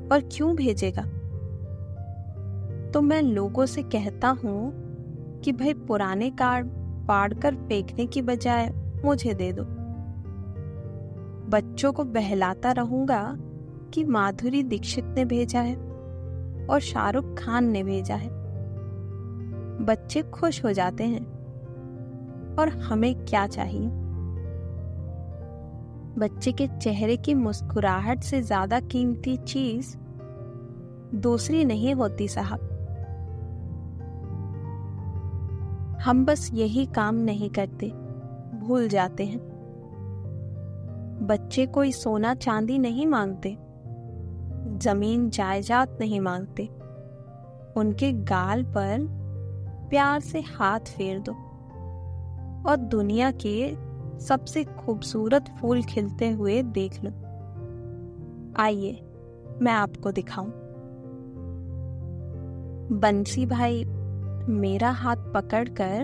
और क्यों भेजेगा? तो मैं लोगों से कहता हूं कि भाई पुराने कार्ड फाड़कर फेंकने की बजाय मुझे दे दो। बच्चों को बहलाता रहूंगा कि माधुरी दीक्षित ने भेजा है और शाहरुख खान ने भेजा है। बच्चे खुश हो जाते हैं, और हमें क्या चाहिए? बच्चे के चेहरे की मुस्कुराहट से ज्यादा कीमती चीज दूसरी नहीं होती साहब। हम बस यही काम नहीं करते, भूल जाते हैं। बच्चे कोई सोना चांदी नहीं मांगते, जमीन जायदाद नहीं मांगते। उनके गाल पर प्यार से हाथ फेर दो और दुनिया के सबसे खूबसूरत फूल खिलते हुए देख लो। आइए मैं आपको दिखाऊं। बंसी भाई मेरा हाथ पकड़कर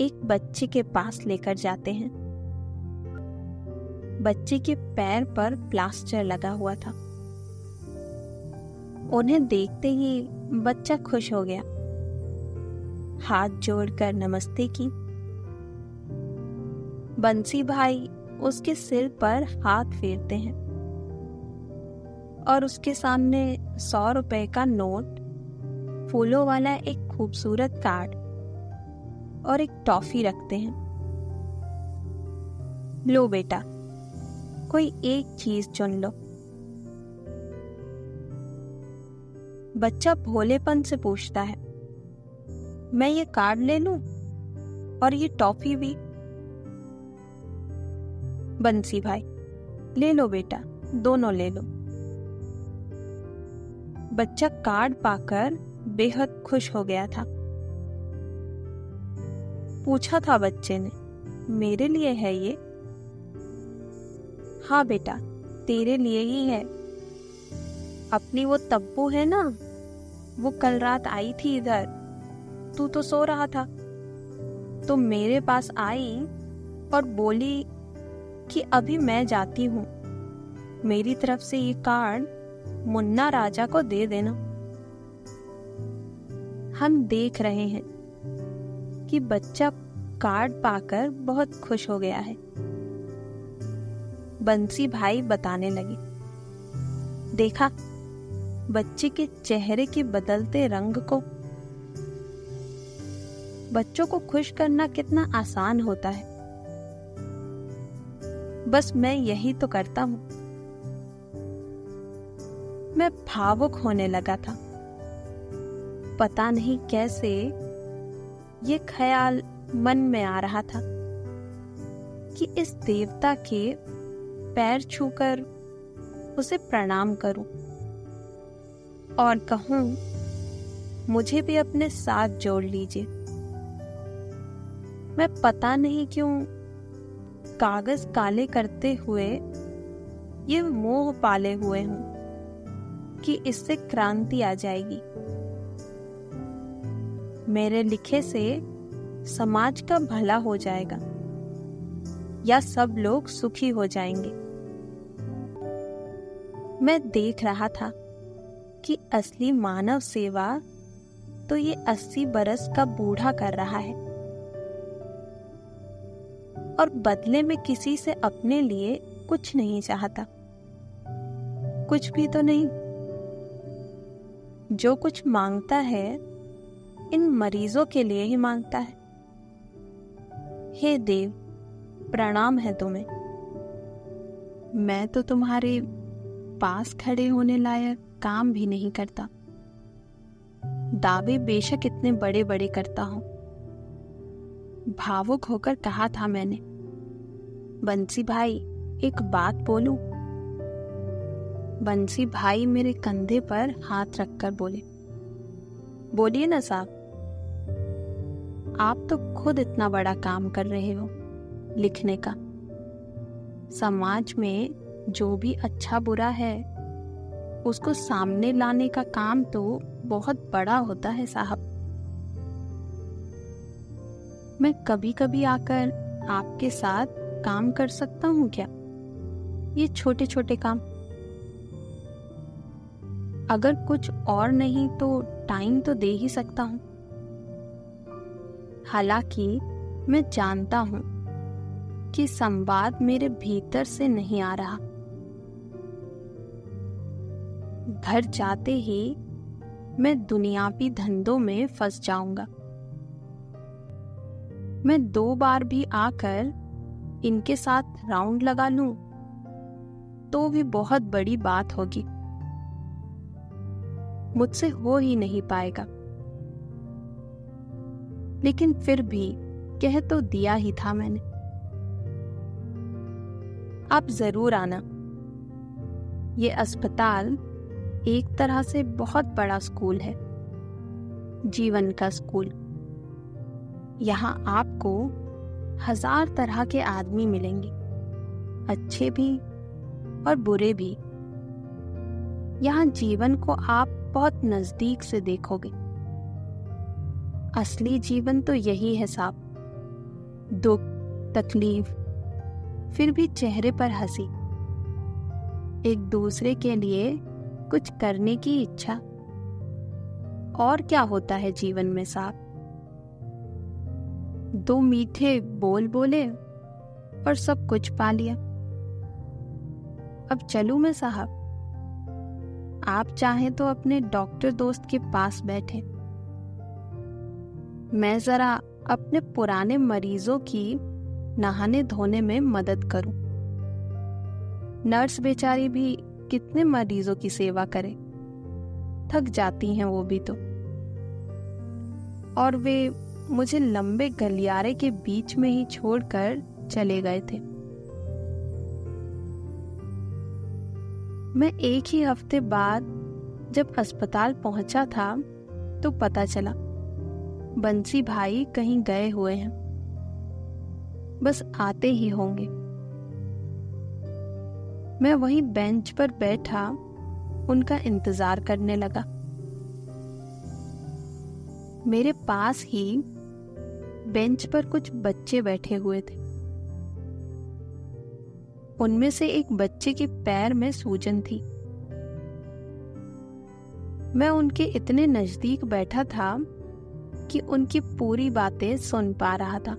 एक बच्चे के पास लेकर जाते हैं। बच्चे के पैर पर प्लास्टर लगा हुआ था। उन्हें देखते ही बच्चा खुश हो गया। हाथ जोड़कर नमस्ते की। बंसी भाई उसके सिर पर हाथ फेरते हैं और उसके सामने 100 रुपए का नोट, फूलों वाला एक खूबसूरत कार्ड और एक टॉफी रखते हैं। लो बेटा, कोई एक चीज चुन लो। बच्चा भोलेपन से पूछता है, मैं ये कार्ड ले लूं और ये टॉफी भी? बंसी भाई, ले लो बेटा, दोनों ले लो। बच्चा कार्ड पाकर बेहद खुश हो गया था। पूछा था बच्चे ने, मेरे लिए है ये? हाँ बेटा, तेरे लिए ही है। अपनी वो तब्बू है ना, वो कल रात आई थी इधर, तू तो सो रहा था, तो मेरे पास आई और बोली कि अभी मैं जाती हूँ, मेरी तरफ से ये कार्ड मुन्ना राजा को दे देना। हम देख रहे हैं कि बच्चा कार्ड पाकर बहुत खुश हो गया है। बंसी भाई बताने लगे, देखा बच्चे के चेहरे के बदलते रंग को। बच्चों को खुश करना कितना आसान होता है। बस मैं यही तो करता हूं। मैं भावुक होने लगा था। पता नहीं कैसे ये ख्याल मन में आ रहा था कि इस देवता के पैर छूकर उसे प्रणाम करूं और कहूं, मुझे भी अपने साथ जोड़ लीजिए। मैं पता नहीं क्यों कागज काले करते हुए ये मोह पाले हुए हूं कि इससे क्रांति आ जाएगी। मेरे लिखे से समाज का भला हो जाएगा या सब लोग सुखी हो जाएंगे। मैं देख रहा था कि असली मानव सेवा तो ये 80 बरस का बूढ़ा कर रहा है और बदले में किसी से अपने लिए कुछ नहीं चाहता, कुछ भी तो नहीं। जो कुछ मांगता है इन मरीजों के लिए ही मांगता है। हे देव, प्रणाम है तुम्हें। मैं तो तुम्हारे पास खड़े होने लायक काम भी नहीं करता। दावे बेशक इतने बड़े बड़े करता हूं। भावुक होकर कहा था मैंने, बंसी भाई एक बात बोलूं? बंसी भाई मेरे कंधे पर हाथ रखकर बोले, बोलिए ना साहब। आप तो खुद इतना बड़ा काम कर रहे हो लिखने का। समाज में जो भी अच्छा बुरा है उसको सामने लाने का काम तो बहुत बड़ा होता है साहब। मैं कभी कभी आकर आपके साथ काम कर सकता हूँ क्या? ये छोटे छोटे काम। अगर कुछ और नहीं तो टाइम तो दे ही सकता हूँ। हालांकि मैं जानता हूँ कि संवाद मेरे भीतर से नहीं आ रहा। घर जाते ही मैं दुनियावी धंधों में फंस जाऊंगा। मैं 2 बार भी आकर इनके साथ राउंड लगा लूं तो भी बहुत बड़ी बात होगी। मुझसे हो ही नहीं पाएगा। लेकिन फिर भी कह तो दिया ही था मैंने। आप जरूर आना। ये अस्पताल एक तरह से बहुत बड़ा स्कूल है, जीवन का स्कूल। यहाँ आपको 1000 तरह के आदमी मिलेंगे, अच्छे भी और बुरे भी। यहाँ जीवन को आप बहुत नजदीक से देखोगे। असली जीवन तो यही है साहब। दुख, तकलीफ, फिर भी चेहरे पर हंसी, एक दूसरे के लिए कुछ करने की इच्छा। और क्या होता है जीवन में साहब? 2 मीठे बोल बोले और सब कुछ पा लिया। अब चलूं मैं साहब? आप चाहें तो अपने डॉक्टर दोस्त के पास बैठे। मैं जरा अपने पुराने मरीजों की नहाने धोने में मदद करूं। नर्स बेचारी भी कितने मरीजों की सेवा करे, थक जाती हैं वो भी तो। और वे मुझे लंबे गलियारे के बीच में ही छोड़कर चले गए थे। मैं एक ही हफ्ते बाद जब अस्पताल पहुंचा था तो पता चला बंसी भाई कहीं गए हुए हैं। बस आते ही होंगे। मैं वहीं बेंच पर बैठा उनका इंतजार करने लगा। मेरे पास ही बेंच पर कुछ बच्चे बैठे हुए थे। उनमें से एक बच्चे के पैर में सूजन थी। मैं उनके इतने नजदीक बैठा था कि उनकी पूरी बातें सुन पा रहा था।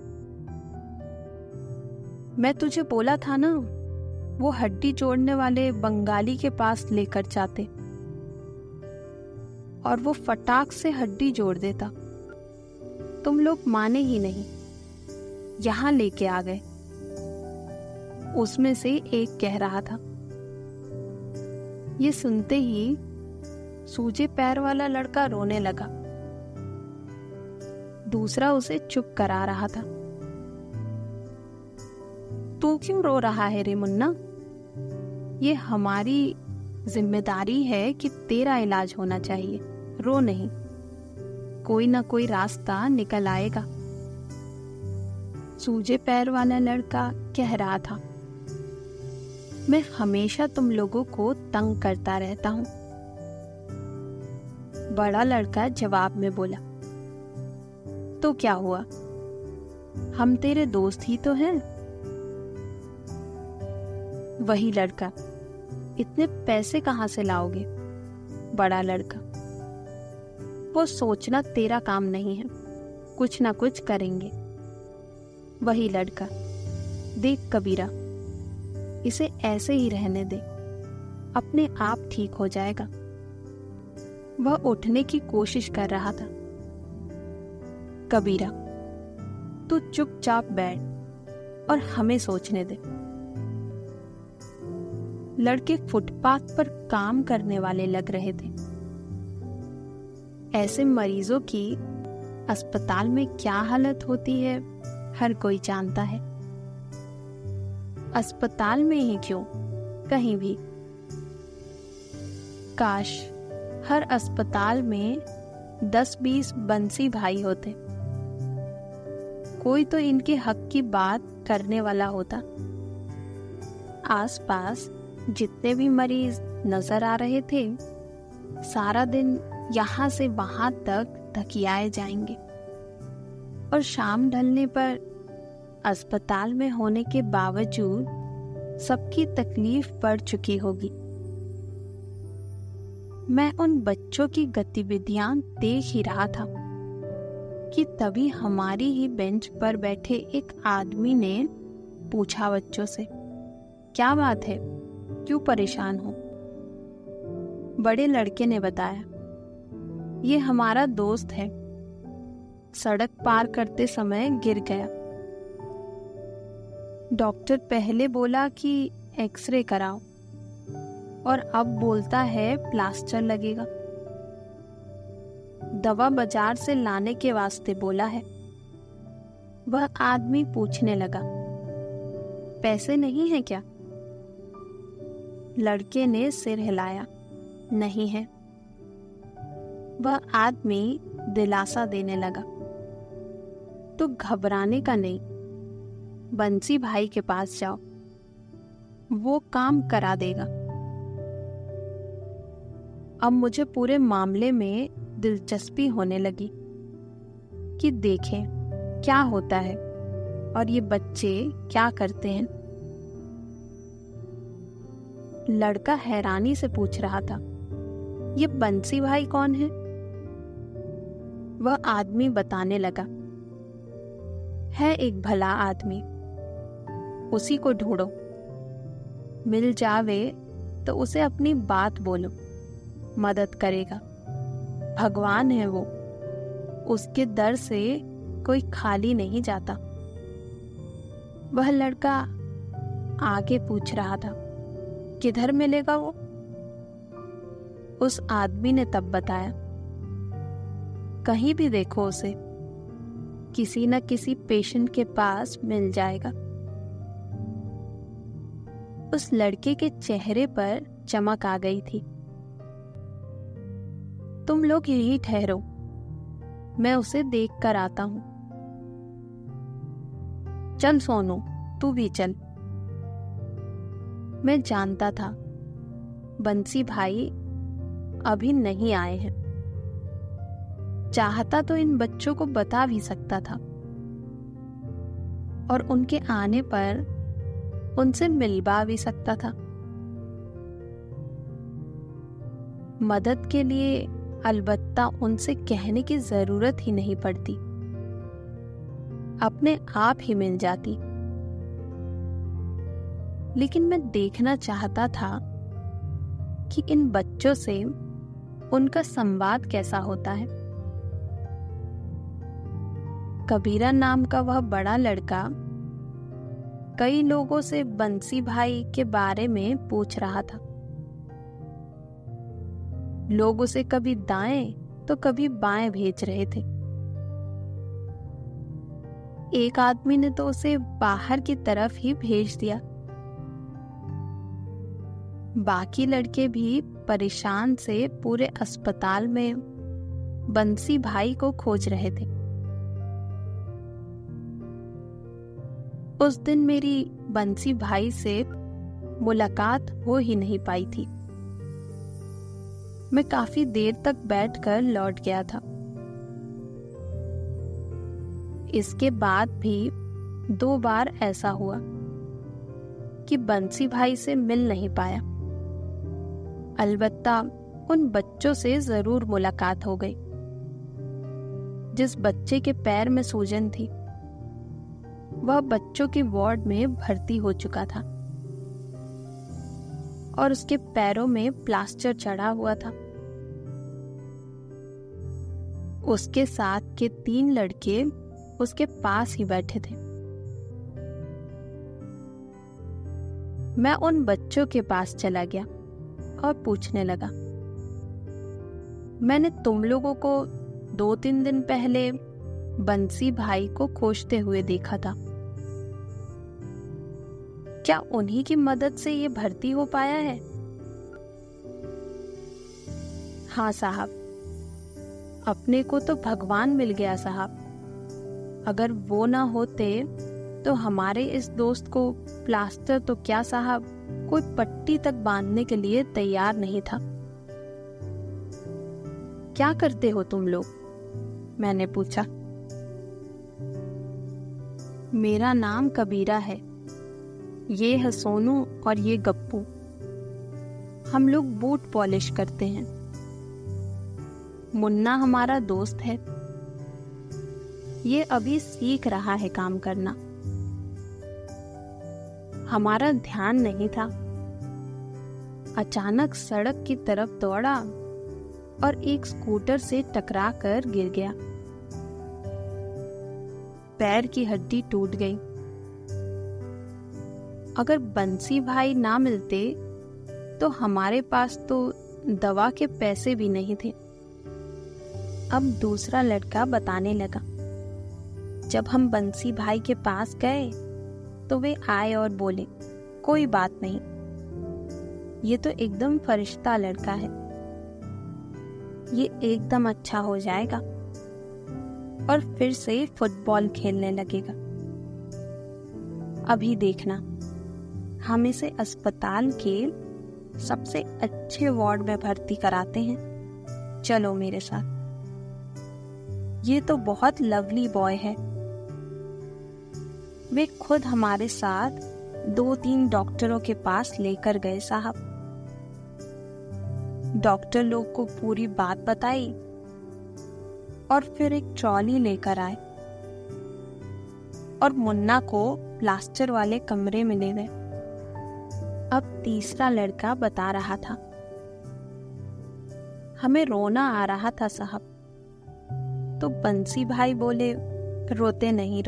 मैं तुझे बोला था ना, वो हड्डी जोड़ने वाले बंगाली के पास लेकर जाते और वो फटाक से हड्डी जोड़ देता। तुम लोग माने ही नहीं, यहां लेके आ गए। उसमें से एक कह रहा था। ये सुनते ही सूजे पैर वाला लड़का रोने लगा दूसरा उसे चुप करा रहा था। तू क्यों रो रहा है रे मुन्ना? ये हमारी जिम्मेदारी है कि तेरा इलाज होना चाहिए, रो नहीं, कोई ना कोई रास्ता निकल आएगा। सूजे पैर वाला लड़का कह रहा था, मैं हमेशा तुम लोगों को तंग करता रहता हूं। बड़ा लड़का जवाब में बोला, तो क्या हुआ, हम तेरे दोस्त ही तो हैं। वही लड़का, इतने पैसे कहां से लाओगे? बड़ा लड़का, वो सोचना तेरा काम नहीं है, कुछ ना कुछ करेंगे। वही लड़का, देख कबीरा, इसे ऐसे ही रहने दे, अपने आप ठीक हो जाएगा। वह उठने की कोशिश कर रहा था। कबीरा, तू चुपचाप बैठ और हमें सोचने दे। लड़के फुटपाथ पर काम करने वाले लग रहे थे। ऐसे मरीजों की अस्पताल में क्या हालत होती है, हर कोई जानता है। अस्पताल में ही क्यों, कहीं भी। काश हर अस्पताल में 10-20 बंसी भाई होते, कोई तो इनके हक की बात करने वाला होता। आसपास जितने भी मरीज नजर आ रहे थे, सारा दिन यहाँ से वहां तक धकियाए जाएंगे और शाम ढलने पर अस्पताल में होने के बावजूद सबकी तकलीफ बढ़ चुकी होगी। मैं उन बच्चों की गतिविधियां देख ही रहा था कि तभी हमारी ही बेंच पर बैठे एक आदमी ने पूछा बच्चों से, क्या बात है, क्यों परेशान हो? बड़े लड़के ने बताया, ये हमारा दोस्त है, सड़क पार करते समय गिर गया। डॉक्टर पहले बोला कि एक्सरे कराओ और अब बोलता है प्लास्टर लगेगा। दवा बाजार से लाने के वास्ते बोला है। वह आदमी पूछने लगा, पैसे नहीं है क्या? लड़के ने सिर हिलाया, नहीं है। वह आदमी दिलासा देने लगा, तो घबराने का नहीं, बंसी भाई के पास जाओ, वो काम करा देगा। अब मुझे पूरे मामले में दिलचस्पी होने लगी कि देखें क्या होता है और ये बच्चे क्या करते हैं। लड़का हैरानी से पूछ रहा था, ये बंसी भाई कौन है? वह आदमी बताने लगा, है एक भला आदमी, उसी को ढूंढो, मिल जावे तो उसे अपनी बात बोलो, मदद करेगा। भगवान है वो, उसके दर से कोई खाली नहीं जाता। वह लड़का आगे पूछ रहा था, किधर मिलेगा वो? उस आदमी ने तब बताया, कहीं भी देखो उसे, किसी न किसी पेशेंट के पास मिल जाएगा। उस लड़के के चेहरे पर चमक आ गई थी। तुम लोग यही ठहरो, मैं उसे देख कर आता हूं। चल सोनू, तू भी चल। मैं जानता था बंसी भाई अभी नहीं आए हैं। चाहता तो इन बच्चों को बता भी सकता था और उनके आने पर उनसे मिलवा भी सकता था। मदद के लिए अलबत्ता उनसे कहने की जरूरत ही नहीं पड़ती, अपने आप ही मिल जाती। लेकिन मैं देखना चाहता था कि इन बच्चों से उनका संवाद कैसा होता है। कबीरा नाम का वह बड़ा लड़का कई लोगों से बंसी भाई के बारे में पूछ रहा था। लोग उसे कभी दाएं तो कभी बाएं भेज रहे थे। एक आदमी ने तो उसे बाहर की तरफ ही भेज दिया। बाकी लड़के भी परेशान से पूरे अस्पताल में बंसी भाई को खोज रहे थे। उस दिन मेरी बंसी भाई से मुलाकात हो ही नहीं पाई थी। मैं काफी देर तक बैठकर लौट गया था। इसके बाद भी 2 बार ऐसा हुआ कि बंसी भाई से मिल नहीं पाया। अलबत्ता उन बच्चों से जरूर मुलाकात हो गई। जिस बच्चे के पैर में सूजन थी वह बच्चों के वार्ड में भर्ती हो चुका था और उसके पैरों में प्लास्टर चढ़ा हुआ था। उसके साथ के 3 लड़के उसके पास ही बैठे थे। मैं उन बच्चों के पास चला गया और पूछने लगा, मैंने तुम लोगों को 2-3 दिन पहले बंसी भाई को खोजते हुए देखा था। क्या उन्हीं की मदद से ये भर्ती हो पाया है? हाँ साहब, अपने को तो भगवान मिल गया साहब। अगर वो ना होते तो हमारे इस दोस्त को प्लास्टर तो क्या साहब, कोई पट्टी तक बांधने के लिए तैयार नहीं था। क्या करते हो तुम लोग? मैंने पूछा। मेरा नाम कबीरा है, ये है सोनू और ये गप्पू। हम लोग बूट पॉलिश करते हैं। मुन्ना हमारा दोस्त है, ये अभी सीख रहा है काम करना। हमारा ध्यान नहीं था, अचानक सड़क की तरफ दौड़ा और एक स्कूटर से टकरा कर गिर गया। पैर की हड्डी टूट गई। अगर बंसी भाई ना मिलते तो हमारे पास तो दवा के पैसे भी नहीं थे। अब दूसरा लड़का बताने लगा, जब हम बंसी भाई के पास गए तो वे आए और बोले, कोई बात नहीं, ये तो एकदम फरिश्ता लड़का है, ये एकदम अच्छा हो जाएगा और फिर से फुटबॉल खेलने लगेगा। अभी देखना, हम इसे अस्पताल के सबसे अच्छे वार्ड में भर्ती कराते हैं। चलो मेरे साथ। ये तो बहुत लवली बॉय है। वे खुद हमारे साथ 2-3 डॉक्टरों के पास लेकर गए साहब। डॉक्टर लोग को पूरी बात बताई और फिर एक ट्रॉली लेकर आए और मुन्ना को प्लास्टर वाले कमरे में ले गए। अब तीसरा लड़का बता रहा था, हमें रोना आ रहा था साहब। तो बंसी भाई बोले, रोते नहीं,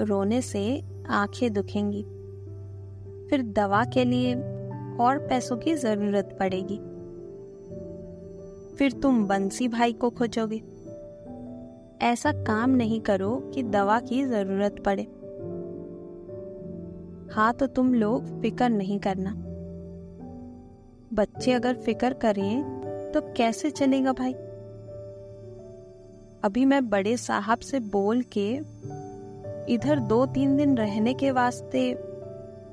रोने से आंखें दुखेंगी, फिर दवा के लिए और पैसों की जरूरत पड़ेगी, फिर तुम बंसी भाई को खोजोगे। ऐसा काम नहीं करो कि दवा की जरूरत पड़े। हाँ तो तुम लोग फिक्र नहीं करना। बच्चे अगर फिक्र करें तो कैसे चलेगा भाई? अभी मैं बड़े साहब से बोल के इधर 2-3 दिन रहने के वास्ते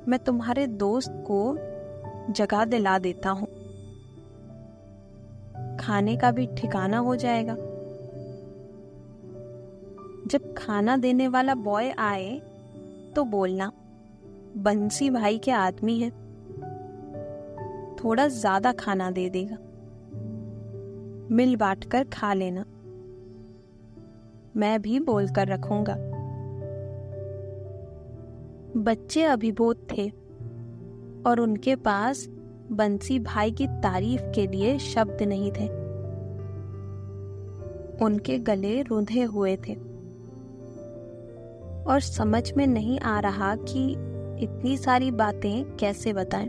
मैं तुम्हारे दोस्त को जगह दिला देता हूँ, खाने का भी ठिकाना हो जाएगा। जब खाना देने वाला बॉय आए तो बोलना, बंसी भाई के आदमी है, थोड़ा ज्यादा खाना दे देगा, मिल बांट कर खा लेना। मैं भी बोल कर रखूंगा। बच्चे अभिभूत थे और उनके पास बंसी भाई की तारीफ के लिए शब्द नहीं थे। उनके गले रुंधे हुए थे और समझ में नहीं आ रहा कि इतनी सारी बातें कैसे बताएं।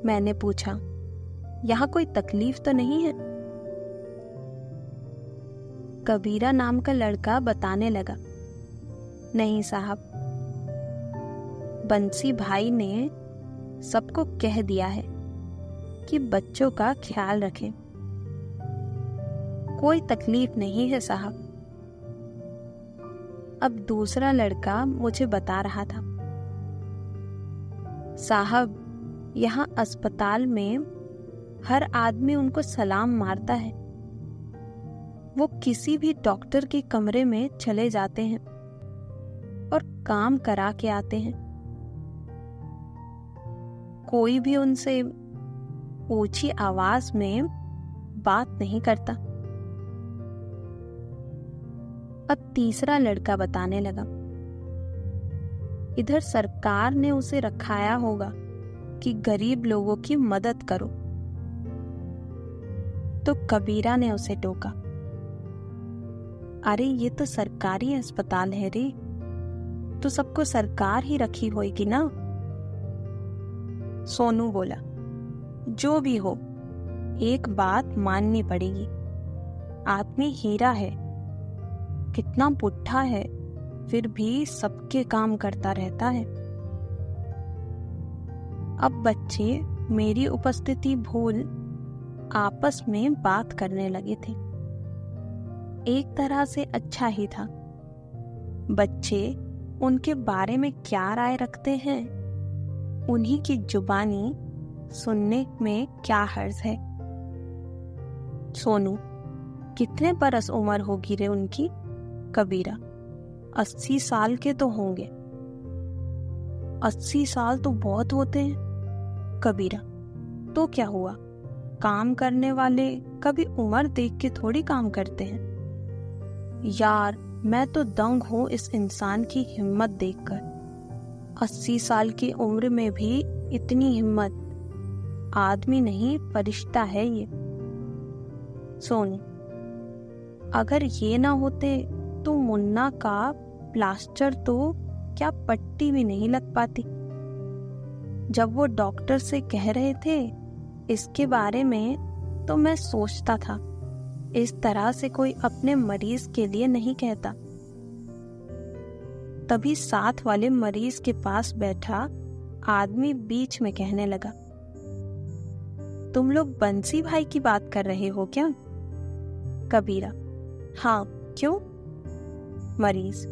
मैंने पूछा, यहाँ कोई तकलीफ तो नहीं है? कबीरा नाम का लड़का बताने लगा, नहीं साहब, बंसी भाई ने सबको कह दिया है कि बच्चों का ख्याल रखें, कोई तकलीफ नहीं है साहब। अब दूसरा लड़का मुझे बता रहा था, साहब यहाँ अस्पताल में हर आदमी उनको सलाम मारता है। वो किसी भी डॉक्टर के कमरे में चले जाते हैं और काम करा के आते हैं। कोई भी उनसे ऊंची आवाज में बात नहीं करता। अब तीसरा लड़का बताने लगा, इधर सरकार ने उसे रखाया होगा कि गरीब लोगों की मदद करो। तो कबीरा ने उसे टोका, अरे ये तो सरकारी अस्पताल है रे, तो सबको सरकार ही रखी होगी ना। सोनू बोला, जो भी हो, एक बात माननी पड़ेगी, आदमी हीरा है, कितना पुट्ठा है, फिर भी सबके काम करता रहता है। अब बच्चे मेरी उपस्थिति भूल आपस में बात करने लगे थे। एक तरह से अच्छा ही था। बच्चे उनके बारे में क्या राय रखते हैं, उन्हीं की जुबानी सुनने में क्या हर्ज है। सोनू, कितने बरस उम्र होगी रे उनकी? कबीरा, 80 साल के तो होंगे। 80 साल तो बहुत होते हैं। कबीरा, तो क्या हुआ, काम करने वाले कभी उम्र देख के थोड़ी काम करते हैं। यार, मैं तो दंग हूं इस इंसान की हिम्मत देखकर। 80 साल की उम्र में भी इतनी हिम्मत। आदमी नहीं, फरिश्ता है ये। सोनू, अगर ये ना होते तो मुन्ना का प्लास्टर तो क्या पट्टी भी नहीं लग पाती। जब वो डॉक्टर से कह रहे थे इसके बारे में, तो मैं सोचता था इस तरह से कोई अपने मरीज के लिए नहीं कहता। तभी साथ वाले मरीज के पास बैठा आदमी बीच में कहने लगा, तुम लोग बंसी भाई की बात कर रहे हो क्या? कबीरा, हाँ, क्यों? मरीज,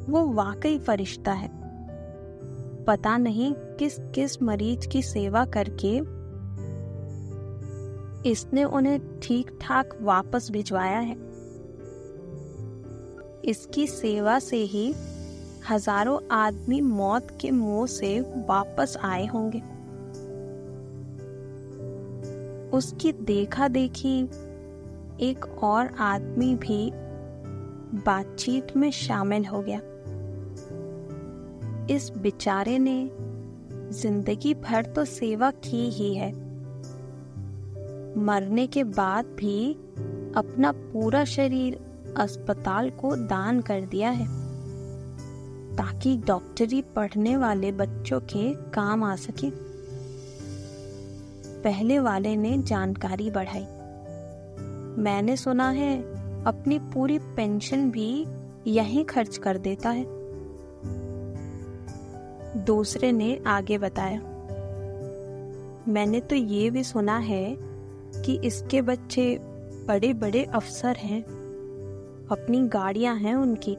वो वाकई फरिश्ता है। पता नहीं किस किस मरीज की सेवा करके इसने उन्हें ठीक ठाक वापस भिजवाया है। इसकी सेवा से ही हजारों आदमी मौत के मुंह से वापस आए होंगे। उसकी देखा देखी एक और आदमी भी बातचीत में शामिल हो गया। इस बेचारे ने जिंदगी भर तो सेवा की ही है, मरने के बाद भी अपना पूरा शरीर अस्पताल को दान कर दिया है ताकि डॉक्टरी पढ़ने वाले बच्चों के काम आ सके। पहले वाले ने जानकारी बढ़ाई। मैंने सुना है अपनी पूरी पेंशन भी यहीं खर्च कर देता है। दूसरे ने आगे बताया, मैंने तो ये भी सुना है कि इसके बच्चे बड़े बड़े अफसर हैं, अपनी गाड़ियां हैं उनकी।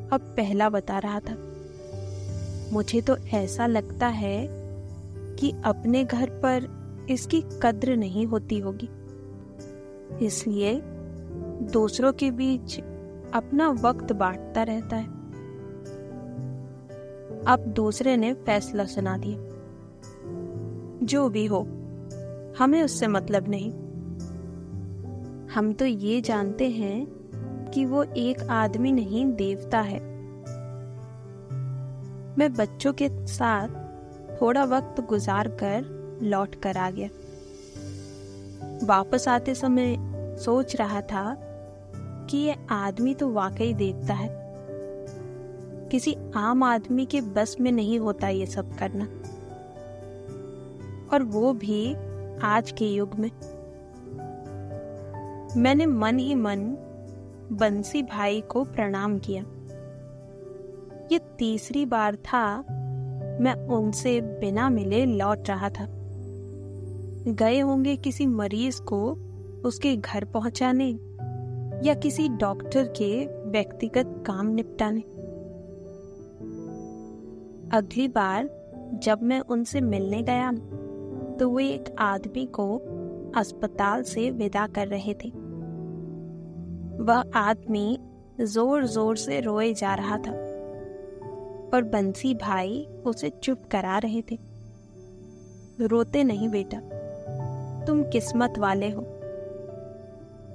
अब पहला बता रहा था, मुझे तो ऐसा लगता है कि अपने घर पर इसकी कद्र नहीं होती होगी, इसलिए दूसरों के बीच अपना वक्त बांटता रहता है। अब दूसरे ने फैसला सुना दिया, जो भी हो, हमें उससे मतलब नहीं। हम तो ये जानते हैं कि वो एक आदमी नहीं, देवता है। मैं बच्चों के साथ थोड़ा वक्त गुजार कर लौट कर आ गया। वापस आते समय सोच रहा था कि ये आदमी तो वाकई देवता है। किसी आम आदमी के बस में नहीं होता ये सब करना, और वो भी आज के युग में। मैंने मन ही मन बंसी भाई को प्रणाम किया। ये तीसरी बार था मैं उनसे बिना मिले लौट रहा था। गए होंगे किसी मरीज को उसके घर पहुंचाने या किसी डॉक्टर के व्यक्तिगत काम निपटाने। अगली बार जब मैं उनसे मिलने गया तो वे एक आदमी को अस्पताल से विदा कर रहे थे। वह आदमी जोर जोर से रोए जा रहा था और बंसी भाई उसे चुप करा रहे थे। रोते नहीं बेटा, तुम किस्मत वाले हो।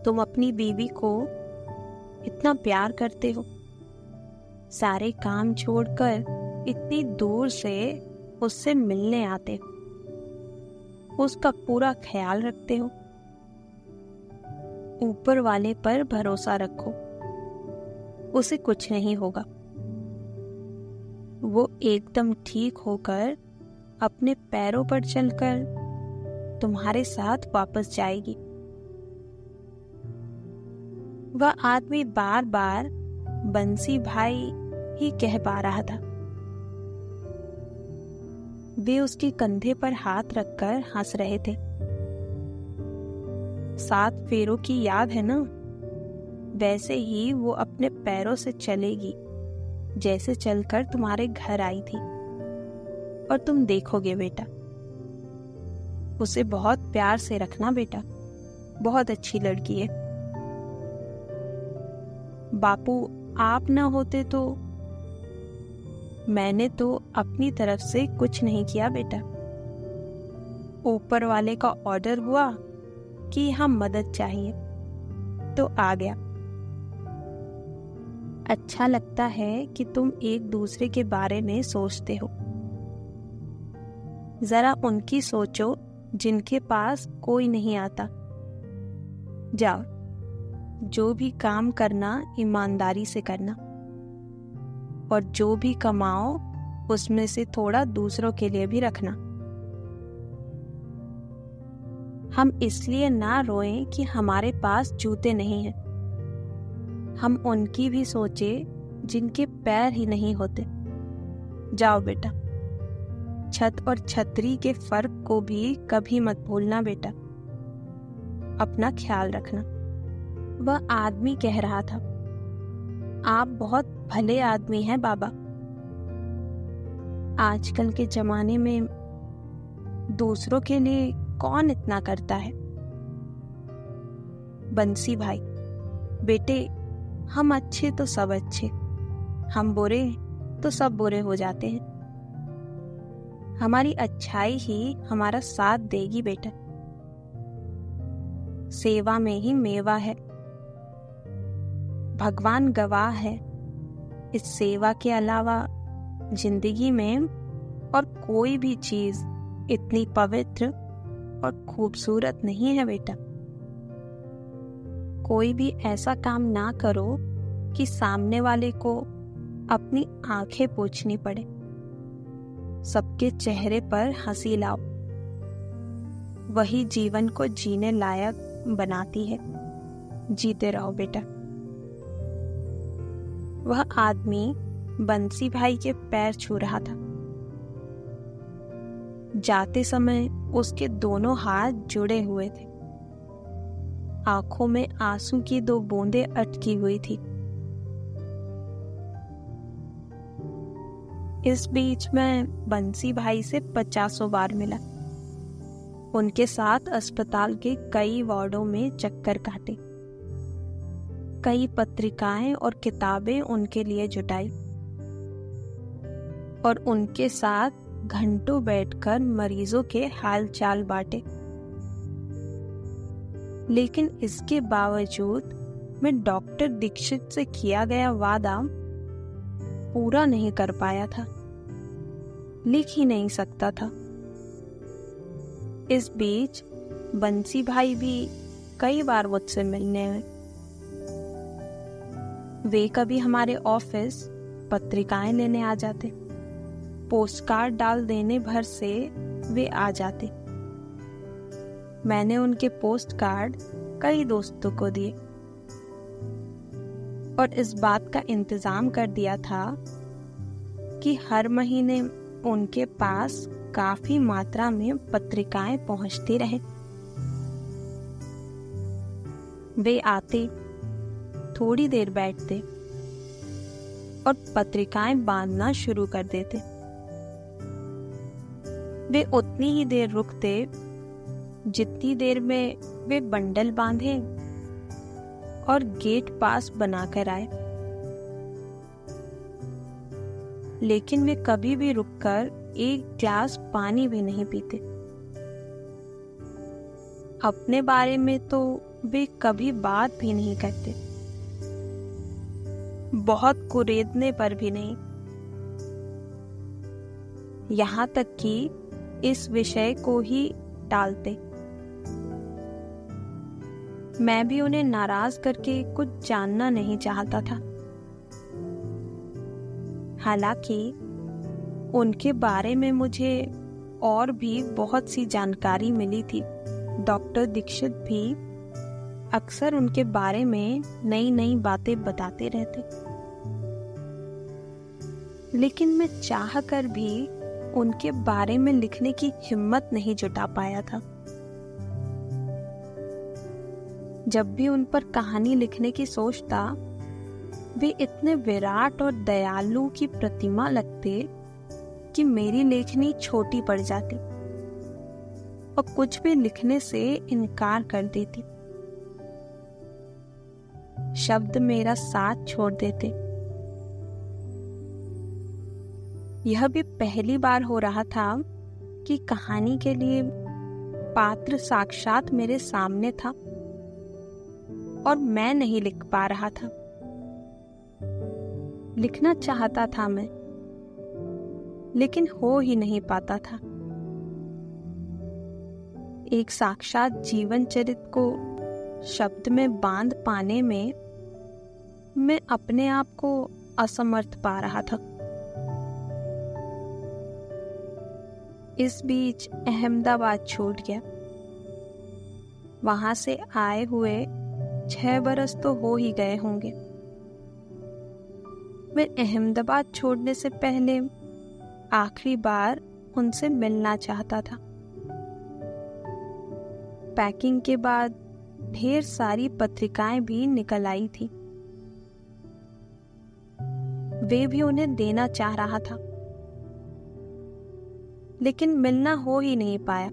तुम अपनी बीवी को इतना प्यार करते हो, सारे काम छोड़कर इतनी दूर से उससे मिलने आते हो, उसका पूरा ख्याल रखते हो। ऊपर वाले पर भरोसा रखो, उसे कुछ नहीं होगा। वो एकदम ठीक होकर अपने पैरों पर चलकर तुम्हारे साथ वापस जाएगी। वह आदमी बार बार बंसी भाई ही कह पा रहा था। वे उसके कंधे पर हाथ रखकर हंस रहे थे। 7 फेरों की याद है ना? वैसे ही वो अपने पैरों से चलेगी जैसे चलकर तुम्हारे घर आई थी। और तुम देखोगे बेटा, उसे बहुत प्यार से रखना बेटा, बहुत अच्छी लड़की है। बापू आप ना होते तो। मैंने तो अपनी तरफ से कुछ नहीं किया बेटा, ऊपर वाले का ऑर्डर हुआ कि हम मदद चाहिए तो आ गया। अच्छा लगता है कि तुम एक दूसरे के बारे में सोचते हो। जरा उनकी सोचो जिनके पास कोई नहीं आता। जाओ, जो भी काम करना ईमानदारी से करना, और जो भी कमाओ उसमें से थोड़ा दूसरों के लिए भी रखना। हम इसलिए ना रोएं कि हमारे पास जूते नहीं हैं। हम उनकी भी सोचे जिनके पैर ही नहीं होते। जाओ बेटा, छत और छतरी के फर्क को भी कभी मत भूलना बेटा, अपना ख्याल रखना। वह आदमी कह रहा था, आप बहुत भले आदमी हैं बाबा। आजकल के जमाने में दूसरों के लिए कौन इतना करता है। बंसी भाई बेटे, हम अच्छे तो सब अच्छे, हम बुरे तो सब बुरे हो जाते हैं। हमारी अच्छाई ही हमारा साथ देगी बेटा। सेवा में ही मेवा है। भगवान गवाह है, इस सेवा के अलावा जिंदगी में और कोई भी चीज इतनी पवित्र और खूबसूरत नहीं है बेटा। कोई भी ऐसा काम ना करो कि सामने वाले को अपनी आंखें पोंछनी पड़े। सबके चेहरे पर हंसी लाओ, वही जीवन को जीने लायक बनाती है। जीते रहो बेटा। वह आदमी बंसी भाई के पैर छू रहा था। जाते समय उसके दोनों हाथ जुड़े हुए थे। आंखों में आंसू की 2 बूंदें अटकी हुई थी। इस बीच मैं बंसी भाई से 50 बार मिला। उनके साथ अस्पताल के कई वार्डों में चक्कर काटे। कई पत्रिकाएं और किताबें उनके लिए जुटाई और उनके साथ घंटों बैठकर मरीजों के हालचाल बांटे। लेकिन इसके बावजूद मैं डॉक्टर दीक्षित से किया गया वादा पूरा नहीं कर पाया था, लिख ही नहीं सकता था। इस बीच बंसी भाई भी कई बार मुझसे मिलने आए। वे कभी हमारे ऑफिस पत्रिकाएं लेने आ जाते, पोस्ट कार्ड डाल देने भर से वे आ जाते। मैंने उनके पोस्ट कार्ड कई दोस्तों को दिए। और इस बात का इंतजाम कर दिया था कि हर महीने उनके पास काफी मात्रा में पत्रिकाएं पहुंचती रहे। वे आते, थोड़ी देर बैठते और पत्रिकाएं बांधना शुरू कर देते। वे उतनी ही देर रुकते जितनी देर में वे बंडल बांधे और गेट पास बनाकर आए। लेकिन वे कभी भी रुककर एक ग्लास पानी भी नहीं पीते। अपने बारे में तो वे कभी बात भी नहीं करते, बहुत कुरेदने पर भी नहीं। यहाँ तक कि इस विषय को ही टालते। मैं भी उन्हें नाराज करके कुछ जानना नहीं चाहता था। हालांकि उनके बारे में मुझे और भी बहुत सी जानकारी मिली थी। डॉक्टर दीक्षित भी अक्सर उनके बारे में नई नई बातें बताते रहते, लेकिन मैं चाह कर भी उनके बारे में लिखने की हिम्मत नहीं जुटा पाया था। जब भी उन पर कहानी लिखने की सोचता, वे इतने विराट और दयालु की प्रतिमा लगते कि मेरी लेखनी छोटी पड़ जाती और कुछ भी लिखने से इनकार कर देती। शब्द मेरा साथ छोड़ देते। यह भी पहली बार हो रहा था कि कहानी के लिए पात्र साक्षात मेरे सामने था और मैं नहीं लिख पा रहा था। लिखना चाहता था मैं, लेकिन हो ही नहीं पाता था। एक साक्षात जीवन चरित्र को शब्द में बांध पाने में मैं अपने आप को असमर्थ पा रहा था। इस बीच अहमदाबाद छूट गया। वहां से आए हुए 6 बरस तो हो ही गए होंगे। मैं अहमदाबाद छोड़ने से पहले आखिरी बार उनसे मिलना चाहता था। पैकिंग के बाद ढेर सारी पत्रिकाएं भी निकल आई थी। वे भी उन्हें देना चाह रहा था, लेकिन मिलना हो ही नहीं पाया।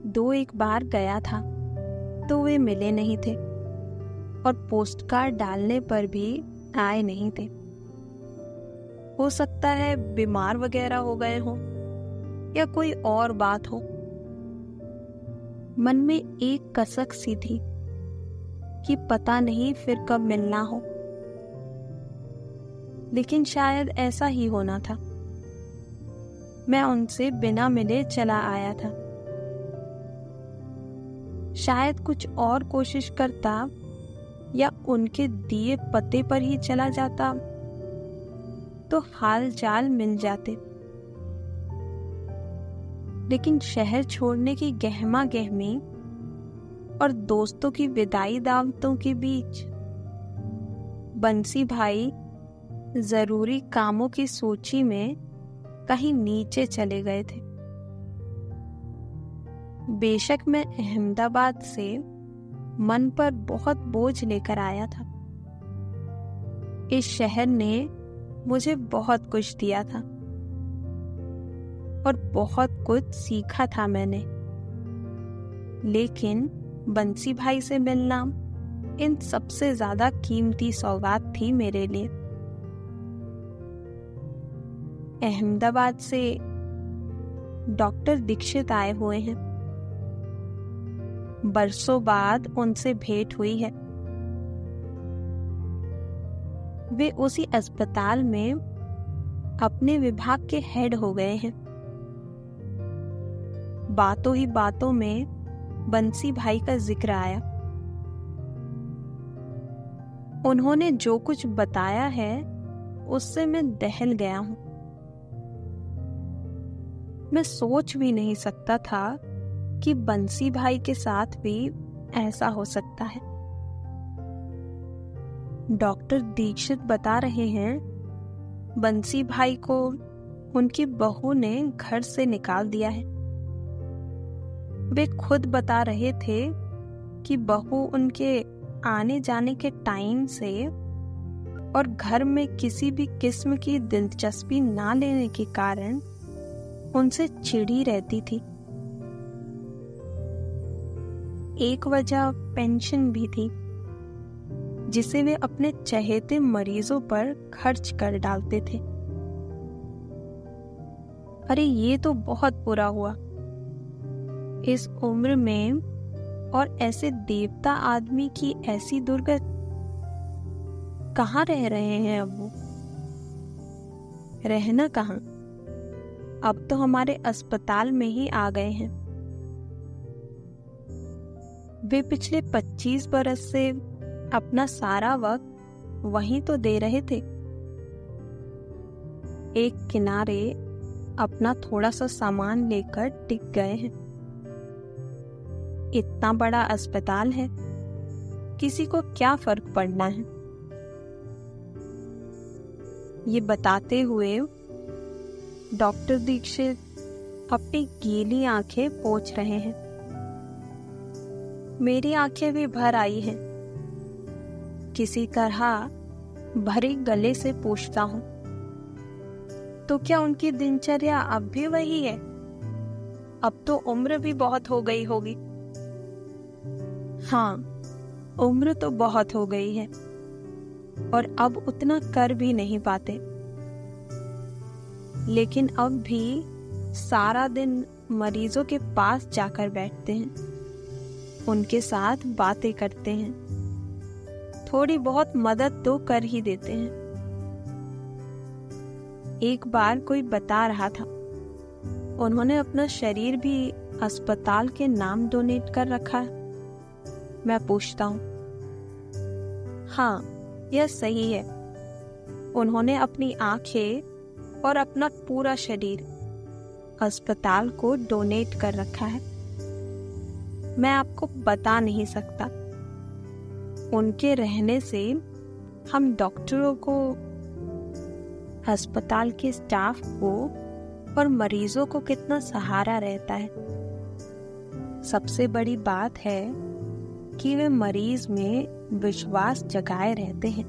2-1 बार गया था तो वे मिले नहीं थे और पोस्ट कार्ड डालने पर भी आए नहीं थे। हो सकता है बीमार वगैरह हो गए हों या कोई और बात हो। मन में एक कसक सी थी कि पता नहीं फिर कब मिलना हो, लेकिन शायद ऐसा ही होना था। मैं उनसे बिना मिले चला आया था। शायद कुछ और कोशिश करता या उनके दिए पते पर ही चला जाता तो हाल चाल मिल जाते। लेकिन शहर छोड़ने की गहमा गहमी और दोस्तों की विदाई दावतों के बीच बंसी भाई जरूरी कामों की सूची में कहीं नीचे चले गए थे। बेशक मैं अहमदाबाद से मन पर बहुत बोझ लेकर आया था। इस शहर ने मुझे बहुत कुछ दिया था और बहुत कुछ सीखा था मैंने, लेकिन बंसी भाई से मिलना इन सबसे ज्यादा कीमती सौगात थी मेरे लिए। अहमदाबाद से डॉक्टर दीक्षित आए हुए हैं। बरसों बाद उनसे भेंट हुई है। वे उसी अस्पताल में अपने विभाग के हेड हो गए हैं। बातों ही बातों में बंसी भाई का जिक्र आया। उन्होंने जो कुछ बताया है उससे मैं दहल गया हूं। मैं सोच भी नहीं सकता था कि बंसी भाई के साथ भी ऐसा हो सकता है। डॉक्टर दीक्षित बता रहे हैं, बंसी भाई को उनकी बहू ने घर से निकाल दिया है। वे खुद बता रहे थे कि बहू उनके आने जाने के टाइम से और घर में किसी भी किस्म की दिलचस्पी ना लेने के कारण उनसे चिढ़ी रहती थी। एक वजह पेंशन भी थी, जिसे वे अपने चहेते मरीजों पर खर्च कर डालते थे। अरे ये तो बहुत बुरा हुआ। इस उम्र में और ऐसे देवता आदमी की ऐसी दुर्गत। कहाँ रह रहे हैं अब वो? रहना कहाँ, अब तो हमारे अस्पताल में ही आ गए हैं। वे पिछले 25 बरस से अपना सारा वक्त वहीं तो दे रहे थे। एक किनारे अपना थोड़ा सा सामान लेकर टिक गए हैं। इतना बड़ा अस्पताल है, किसी को क्या फर्क पड़ना है? ये बताते हुए डॉक्टर दीक्षित अपनी गीली आंखें पोंछ रहे हैं। मेरी आंखें भी भर आई हैं। किसी तरह भरे गले से पूछता हूं, तो क्या उनकी दिनचर्या अब भी वही है? अब तो उम्र भी बहुत हो गई होगी। हाँ, उम्र तो बहुत हो गई है और अब उतना कर भी नहीं पाते, लेकिन अब भी सारा दिन मरीजों के पास जाकर बैठते हैं, उनके साथ बातें करते हैं, थोड़ी बहुत मदद तो कर ही देते हैं। एक बार कोई बता रहा था, उन्होंने अपना शरीर भी अस्पताल के नाम डोनेट कर रखा है। मैं पूछता हूँ, हाँ, यह सही है। उन्होंने अपनी आंखें और अपना पूरा शरीर अस्पताल को डोनेट कर रखा है। मैं आपको बता नहीं सकता। उनके रहने से हम डॉक्टरों को, अस्पताल के स्टाफ को और मरीजों को कितना सहारा रहता है। सबसे बड़ी बात है कि वे मरीज में विश्वास जगाए रहते हैं,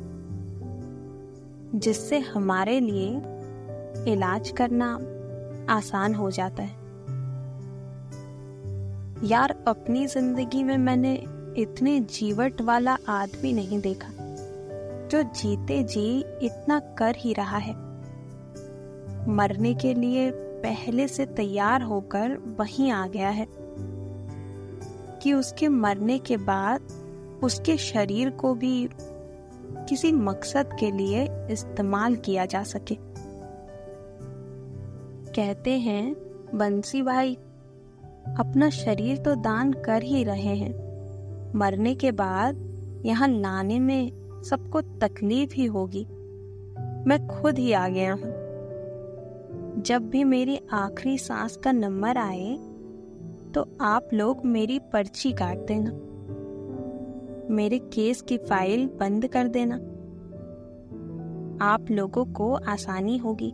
जिससे हमारे लिए इलाज करना आसान हो जाता है। यार, अपनी जिंदगी में मैंने इतने जीवट वाला आदमी नहीं देखा जो जीते जी इतना कर ही रहा है। मरने के लिए पहले से तैयार होकर वहीं आ गया है कि उसके मरने के बाद उसके शरीर को भी किसी मकसद के लिए इस्तेमाल किया जा सके। कहते हैं बंसी भाई अपना शरीर तो दान कर ही रहे हैं, मरने के बाद यहाँ लाने में सबको तकलीफ ही होगी। मैं खुद ही आ गया हूँ। जब भी मेरी आखिरी सांस का नंबर आए तो आप लोग मेरी पर्ची काट देना, मेरे केस की फाइल बंद कर देना। आप लोगों को आसानी होगी।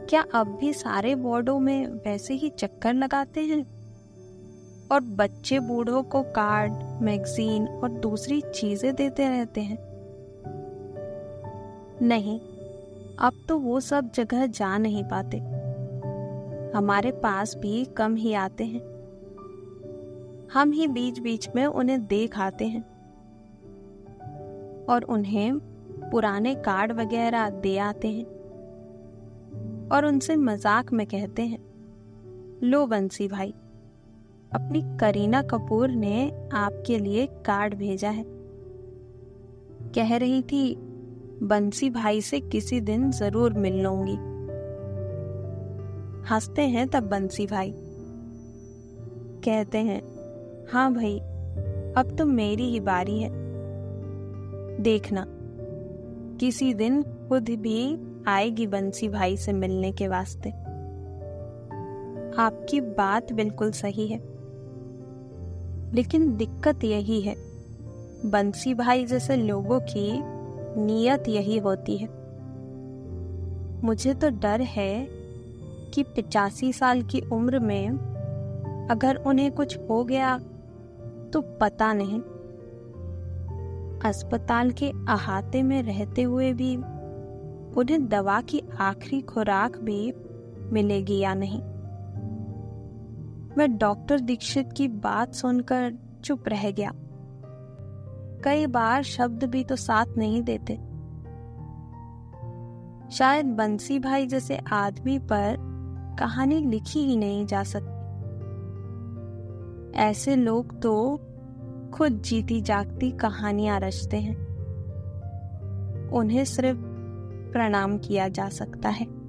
क्या अब भी सारे वार्डों में वैसे ही चक्कर लगाते हैं और बच्चे बूढ़ों को कार्ड, मैगजीन और दूसरी चीजें देते रहते हैं? नहीं, अब तो वो सब जगह जा नहीं पाते। हमारे पास भी कम ही आते हैं। हम ही बीच बीच में उन्हें देख आते हैं और उन्हें पुराने कार्ड वगैरह दे आते हैं और उनसे मजाक में कहते हैं, लो बंसी भाई, अपनी करीना कपूर ने आपके लिए कार्ड भेजा है। कह रही थी बंसी भाई से किसी दिन जरूर मिल लूंगी। हंसते हैं तब बंसी भाई, कहते हैं, हाँ भाई, अब तो मेरी ही बारी है। देखना, किसी दिन खुद भी आएगी बंसी भाई से मिलने के वास्ते। आपकी बात बिल्कुल सही है, लेकिन दिक्कत यही है बंसी भाई जैसे लोगों की नीयत यही होती है। मुझे तो डर है कि 85 साल की उम्र में अगर उन्हें कुछ हो गया तो पता नहीं, अस्पताल के अहाते में रहते हुए भी उन्हें दवा की आखिरी खुराक भी मिलेगी या नहीं। मैं डॉक्टर दीक्षित की बात सुनकर चुप रह गया। कई बार शब्द भी तो साथ नहीं देते। शायद बंसी भाई जैसे आदमी पर कहानी लिखी ही नहीं जा सकती। ऐसे लोग तो खुद जीती जागती कहानियां रचते हैं। उन्हें सिर्फ प्रणाम किया जा सकता है।